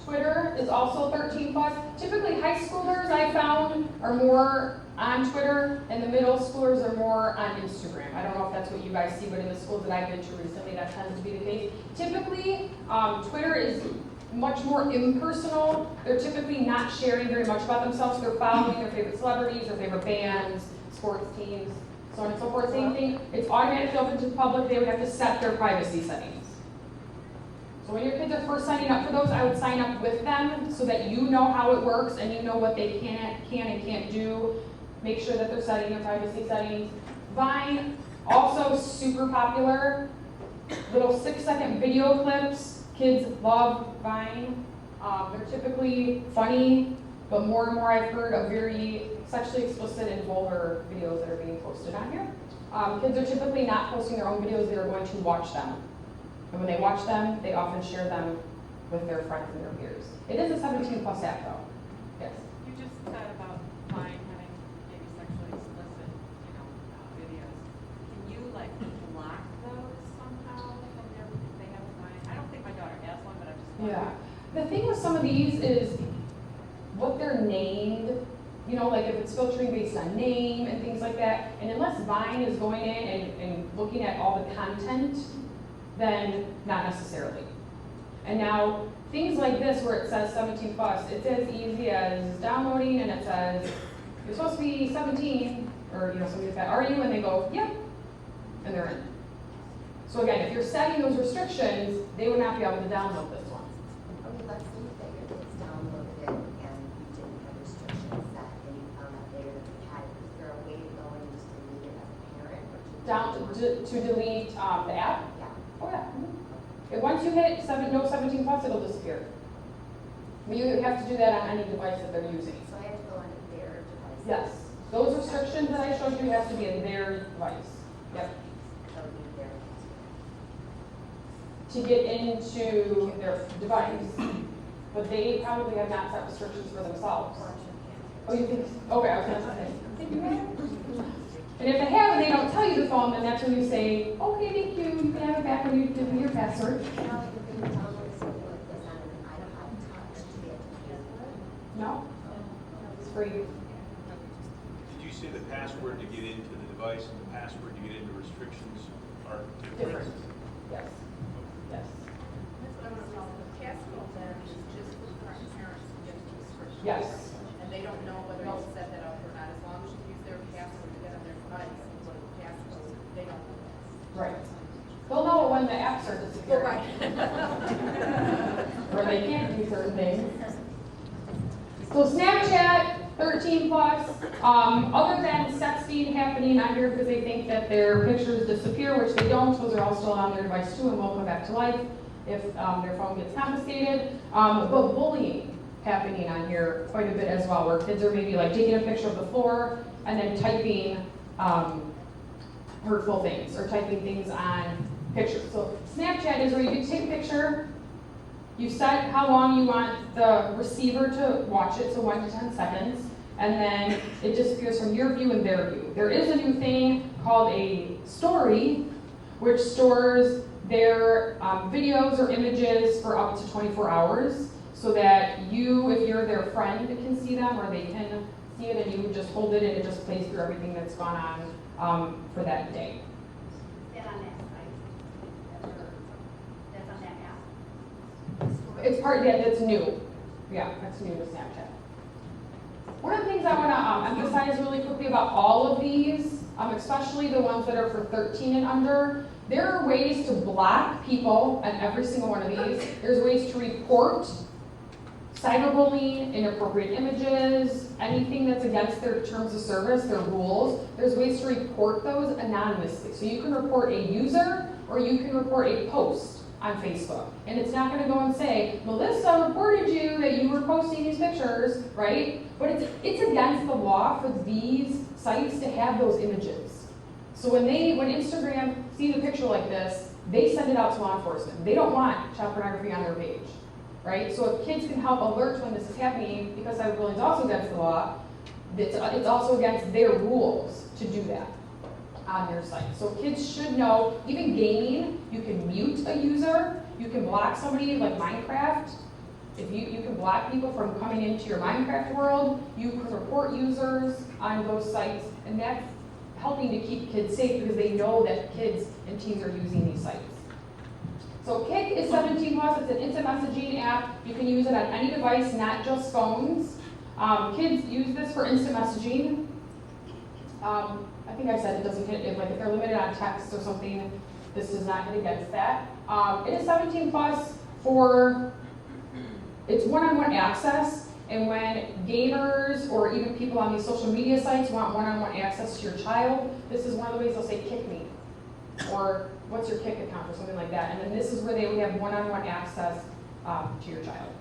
Twitter is also 13 plus. Typically high schoolers, I found, are more on Twitter, and the middle schoolers are more on Instagram. I don't know if that's what you guys see, but in the schools that I've been to recently, that tends to be the case. Typically, Twitter is much more impersonal. They're typically not sharing very much about themselves. They're following their favorite celebrities, their favorite bands, sports teams, so on and so forth. Same thing, it's automatically open to the public. They would have to set their privacy settings. So when your kids are first signing up for those, I would sign up with them so that you know how it works and you know what they can and can't do. Make sure that they're setting their privacy settings. Vine, also super popular. Little 6-second video clips. Kids love Vine. They're typically funny, but more and more I've heard of very sexually explicit and vulgar videos that are being posted on here. Kids are typically not posting their own videos, they're going to watch them. And when they watch them, they often share them with their friends and their peers. It is a 17 plus app though. Yes. You just said about Vine having maybe sexually explicit, videos. Can you block those somehow from their, if they have a Vine? I don't think my daughter has one, but I'm just wondering. Yeah. The thing with some of these is what they're named, like if it's filtering based on name and things like that, and unless Vine is going in and looking at all the content, then not necessarily. And now, things like this where it says 17 plus, it's as easy as downloading and it says, you're supposed to be 17, or something like that, are you? And they go, yep, and they're in. So again, if you're setting those restrictions, they would not be able to download this one. Okay, let's say that your kids downloaded it and you didn't have restrictions set and you found out later that you had it. Is there a way to go and just delete it as a parent? Or To delete the app? Yeah. Oh yeah. And once you hit no 17 plus, it'll disappear. But you have to do that on any device that they're using. So I have to go on their device? Yes. Those restrictions that I showed you have to be in their device. Yep. That would be their To get into their device. But they probably have not set restrictions for themselves. Oh, you think? Okay, I was going to say. Think you have? And if they have and they don't tell you the phone, then that's when you say, okay, thank you, you can have it back when you give me your password. Now, if they download something like this on an iPod Touch, do they have to pay for it? No? It's free. Did you say the password to get into the device and the password to get into restrictions are different? Different. Yes. Yes. That's what I want to know. The passcode then is just for current parents to get to restrictions. Yes. And they don't know whether you set that up or not. As long as you use their password to get on their device and put a passcode, they don't know that. Right. They'll know when the apps are disappearing. Or they can't do certain things. So Snapchat, 13 plus, other than sexting happening on here because they think that their pictures disappear, which they don't, those are all still on their device too and will come back to life if their phone gets confiscated. But bullying happening on here quite a bit as well, where kids are maybe taking a picture of the floor and then typing hurtful things or typing things on pictures. So Snapchat is where you can take a picture, you set how long you want the receiver to watch it, so 1 to 10 seconds, and then it disappears from your view and their view. There is a new thing called a story, which stores their videos or images for up to 24 hours, so that you, if you're their friend, can see them, or they can see it, and you just hold it and it just plays through everything that's gone on for that day. That on that site? That's on that app? It's part, yeah, that's new. Yeah, that's new to Snapchat. One of the things I want to emphasize really quickly about all of these, especially the ones that are for 13 and under, there are ways to block people on every single one of these. There's ways to report cyberbullying, inappropriate images, anything that's against their terms of service, their rules. There's ways to report those anonymously. So you can report a user or you can report a post on Facebook. And it's not going to go and say, Melissa reported you that you were posting these pictures, right? But it's against the law for these sites to have those images. So when Instagram sees a picture like this, they send it out to law enforcement. They don't want child pornography on their page, right? So if kids can help alert when this is happening, because cyberbullying is also against the law, it's also against their rules to do that on their site. So kids should know, even gaming, you can mute a user, you can block somebody like Minecraft. If you can block people from coming into your Minecraft world, you can report users on those sites, and that's helping to keep kids safe because they know that kids and teens are using these sites. So Kik is 17 plus, it's an instant messaging app. You can use it on any device, not just phones. Kids use this for instant messaging. I think I said it doesn't hit, if they're limited on text or something, this does not hit against that. It is 17 plus for, it's one-on-one access, and when gamers or even people on these social media sites want one-on-one access to your child, this is one of the ways they'll say, kick me, or what's your Kik account, or something like that. And then this is where they would have one-on-one access to your child.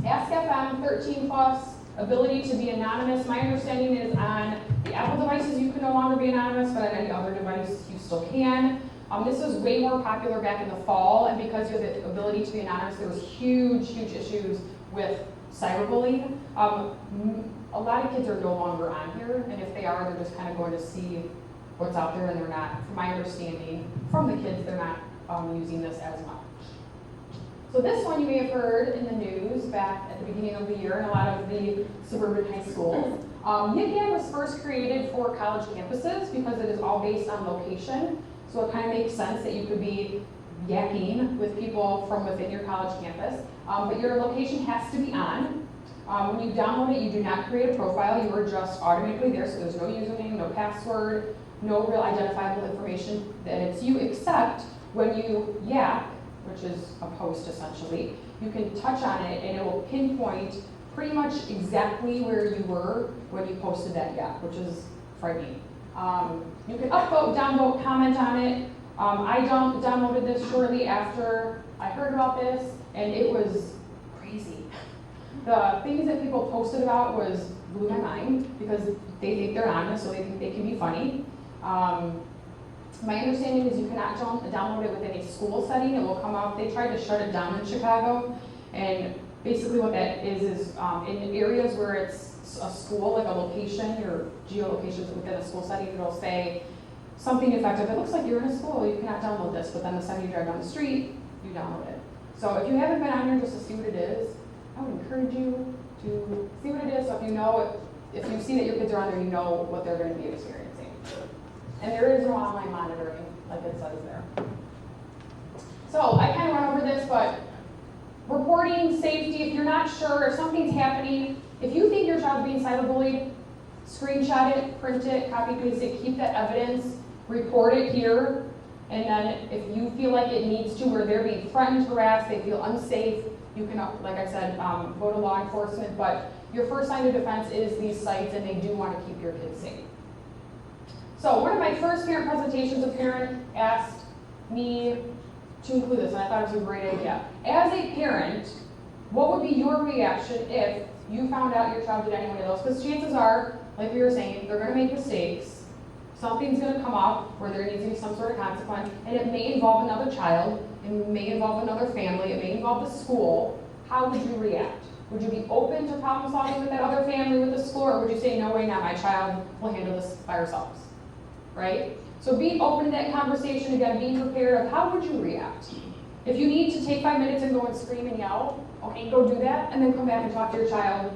Ask FM 13 plus, ability to be anonymous. My understanding is on the Apple devices you can no longer be anonymous, but on any other device you still can. This was way more popular back in the fall, and because you have the ability to be anonymous, there was huge issues with cyberbullying. A lot of kids are no longer on here, and if they are, they're just kind of going to see what's out there, and they're not, from my understanding, from the kids, they're not using this as much. So this one you may have heard in the news back at the beginning of the year in a lot of the suburban high schools. YIGAM was first created for college campuses because it is all based on location. So it kind of makes sense that you could be yakking with people from within your college campus. But your location has to be on. When you download it, you do not create a profile. You are just automatically there, so there's no username, no password, no real identifiable information that it's you, except when you yak, which is a post essentially, you can touch on it and it will pinpoint pretty much exactly where you were when you posted that yak, which is frightening. You can upvote, downvote, comment on it. I downloaded this shortly after I heard about this, and it was crazy. The things that people posted about blew my mind because they think they're honest, so they think they can be funny. My understanding is you cannot download it within a school setting. It will come up. They tried to shut it down in Chicago, and basically what that is in areas where it's a school, like a location, your geolocations within a school setting, it'll say something effective. It looks like you're in a school, you cannot download this, but then the second you drive down the street, you download it. So if you haven't been on here just to see what it is, I would encourage you to see what it is. So if you know, if you see that your kids are on there, you know what they're going to be experiencing. And there is no online monitoring, like it says there. So I kind of went over this, but reporting, safety, if you're not sure, if something's happening, if you think your child's being cyberbullied, screenshot it, print it, copy paste it, keep that evidence, report it here, and then if you feel like it needs to, where they're being threatened, harassed, they feel unsafe, you can, like I said, go to law enforcement, but your first line of defense is these sites, and they do want to keep your kids safe. So one of my first parent presentations, a parent asked me to include this, and I thought it was a great idea. As a parent, what would be your reaction if you found out your child did any one of those? Because chances are, like we were saying, they're going to make mistakes. something's gonna come up where there needs to be some sort of consequence, and it may involve another child, it may involve another family, it may involve the school, how would you react? Would you be open to problem solving with that other family, with the school, or would you say, no way, not my child, we'll handle this by ourselves, right? So being open to that conversation, again, being prepared of how would you react? If you need to take 5 minutes and go and scream and yell, okay, go do that, and then come back and talk to your child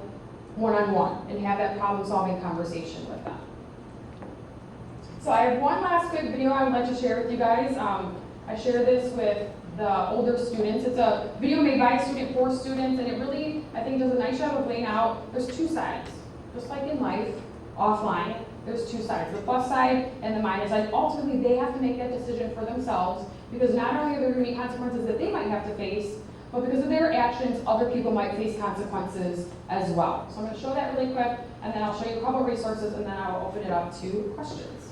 one-on-one and have that problem-solving conversation with them. So I have one last quick video I would like to share with you guys. I share this with the older students. It's a video made by a student for students, and it really, I think, does a nice job of laying out, there's two sides. Just like in life, offline, there's two sides, the plus side and the minus side. Ultimately, they have to make that decision for themselves, because not only are there going to be consequences that they might have to face, but because of their actions, other people might face consequences as well. So I'm going to show that really quick, and then I'll show you a couple resources, and then I'll open it up to questions.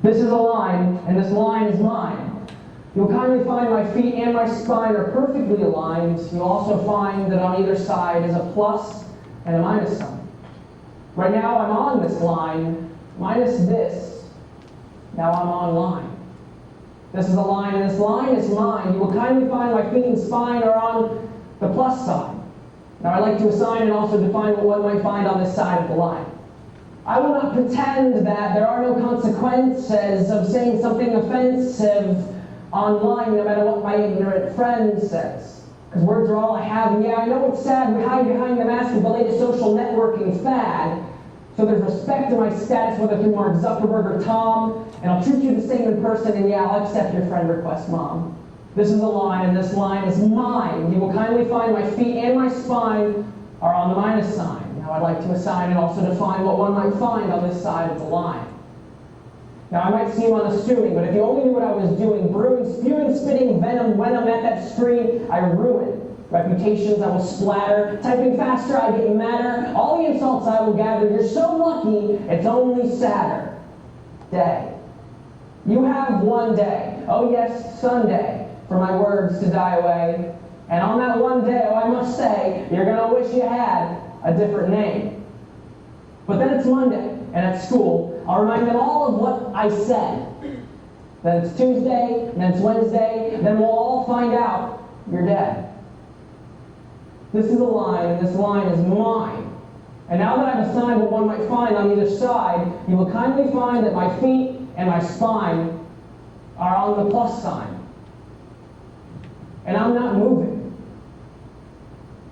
This is a line, and this line is mine. You'll kindly find my feet and my spine are perfectly aligned. You'll also find that on either side is a plus and a minus sign. Right now I'm on this line, minus this. Now I'm on line. This is a line, and this line is mine. You will kindly find my feet and spine are on the plus side. Now I like to assign and also define what one might find on this side of the line. I will not pretend that there are no consequences of saying something offensive online, no matter what my ignorant friend says. Because words are all I have, and yeah, I know it's sad we hide behind the mask of the latest social networking fad. So there's respect to my status, whether through Mark Zuckerberg or Tom, and I'll treat you the same in person, and yeah, I'll accept your friend request, Mom. This is a line, and this line is mine. You will kindly find my feet and my spine are on the minus sign. Now I'd like to assign and also define what one might find on this side of the line. Now I might seem unassuming, but if you only knew what I was doing, brewing, spewing, spitting venom when I'm at that screen, I ruin. Reputations I will splatter, typing faster I get madder, all the insults I will gather, you're so lucky, it's only sadder. Day. You have one day, oh yes, Sunday, for my words to die away. And on that one day, oh I must say, you're gonna wish you had a different name. But then it's Monday, and at school, I'll remind them all of what I said. Then it's Tuesday, and then it's Wednesday, and then we'll all find out you're dead. This is a line, and this line is mine. And now that I've assigned what one might find on either side, you will kindly find that my feet and my spine are on the plus sign. And I'm not moving.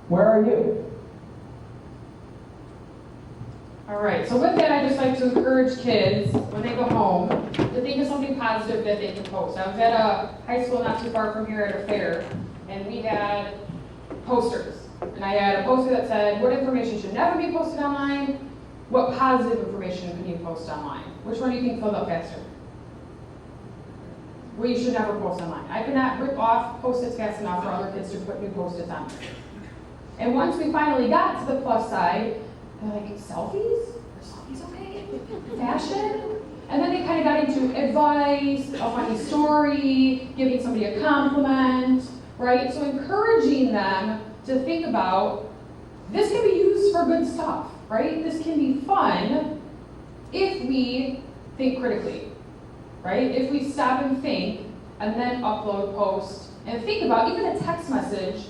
Where are you? All right, so with that, I just like to encourage kids, when they go home, to think of something positive that they can post. I was at a high school not too far from here at a fair, and we had posters. And I had a poster that said, what information should never be posted online? What positive information can you post online? Which one do you think filled up faster? What you should never post online. I could not rip off Post-its fast enough for other kids to put new Post-its on there. And once we finally got to the plus side, they're like, selfies? Are selfies okay? Fashion? And then they kind of got into advice, a funny story, giving somebody a compliment, right? So encouraging them to think about, this can be used for good stuff, right? This can be fun if we think critically, right? If we stop and think, and then upload, post, and think about even a text message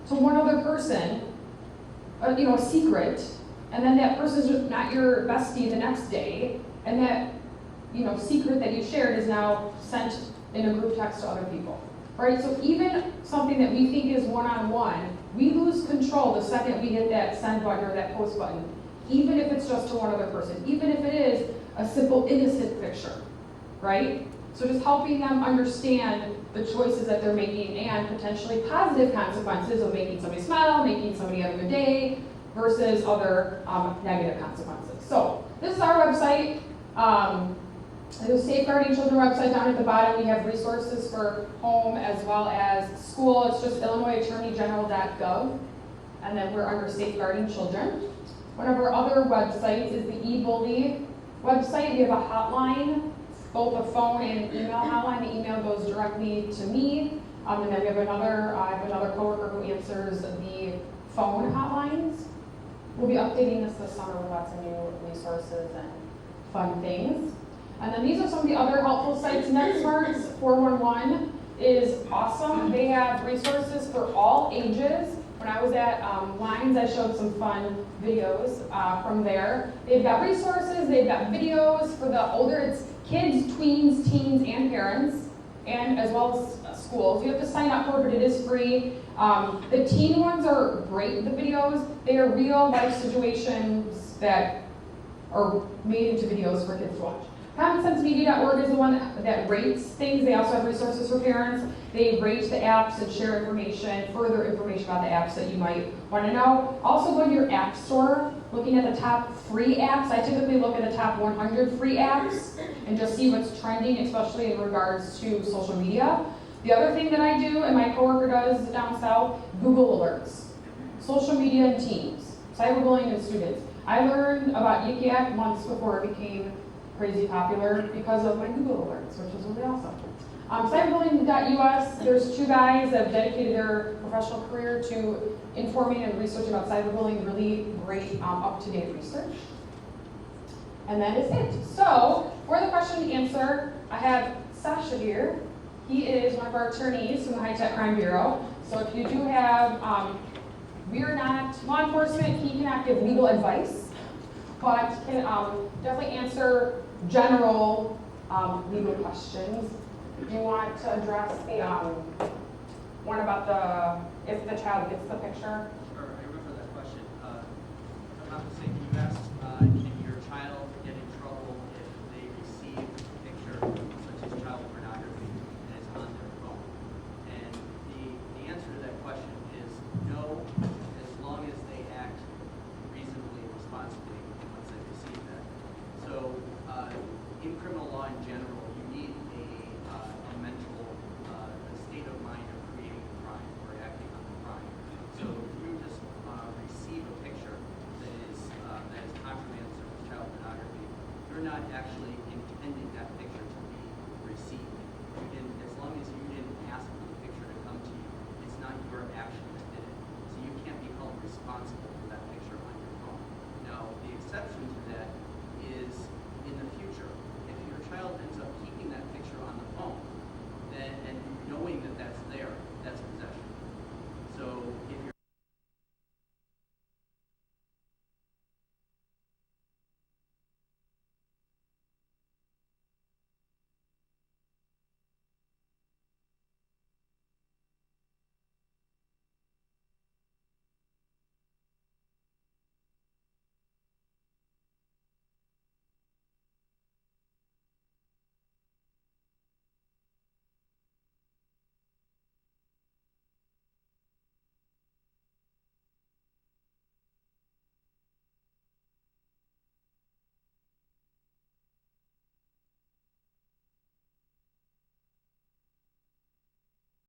to one other person, a secret, and then that person's not your bestie the next day, and that secret that you shared is now sent in a group text to other people, right? So even something that we think is one-on-one, we lose control the second we hit that send button or that post button, even if it's just to one other person, even if it is a simple innocent picture, right? So just helping them understand the choices that they're making and potentially positive consequences of making somebody smile, making somebody have a good day, versus other negative consequences. So this is our website. The Safeguarding Children website down at the bottom. We have resources for home as well as school. It's just illinoisattorneygeneral.gov. And then we're under Safeguarding Children. One of our other websites is the eBully website, we have a hotline, both a phone and an email hotline. The email goes directly to me. And then we have I have another coworker who answers the phone hotlines. We'll be updating this summer with lots of new resources and fun things. And then these are some of the other helpful sites. NetSmart's 411 is awesome. They have resources for all ages. When I was at Lines, I showed some fun videos from there. They've got resources, they've got videos for the older, it's kids, tweens, teens, and parents, and as well as schools. You have to sign up for it, but it is free. The teen ones are great, the videos. They are real life situations that are made into videos for kids to watch. CommonSenseMedia.org is the one that rates things. They also have resources for parents. They rate the apps and share information, further information about the apps that you might want to know. Also go to your app store, looking at the top free apps. I typically look at the top 100 free apps and just see what's trending, especially in regards to social media. The other thing that I do, and my coworker does down south, Google Alerts. Social media and teens, cyberbullying and students. I learned about Yik Yak months before it became crazy popular because of my Google Alerts, which is really awesome. Cyberbullying.us, there's two guys that have dedicated their professional career to informing and researching about cyberbullying, really great up-to-date research. And that is it. So, for the question and answer, I have Sasha here. He is one of our attorneys from the High Tech Crime Bureau. So if you do have, we are not law enforcement, he cannot give legal advice, but can definitely answer general legal questions. Do you want to address the one about if the child gets the picture? Sure, I remember that question. I'm not mistaken, you asked, can your child get in trouble if they receive a picture such as child pornography and it's on their phone? And the answer to that question is no, as long as they act reasonably and responsibly once they receive that. So in criminal law in general, you need a mental state of mind of creating a crime or acting on the crime. So if you just receive a picture that is contraband, such as child pornography, you're not actually intending that picture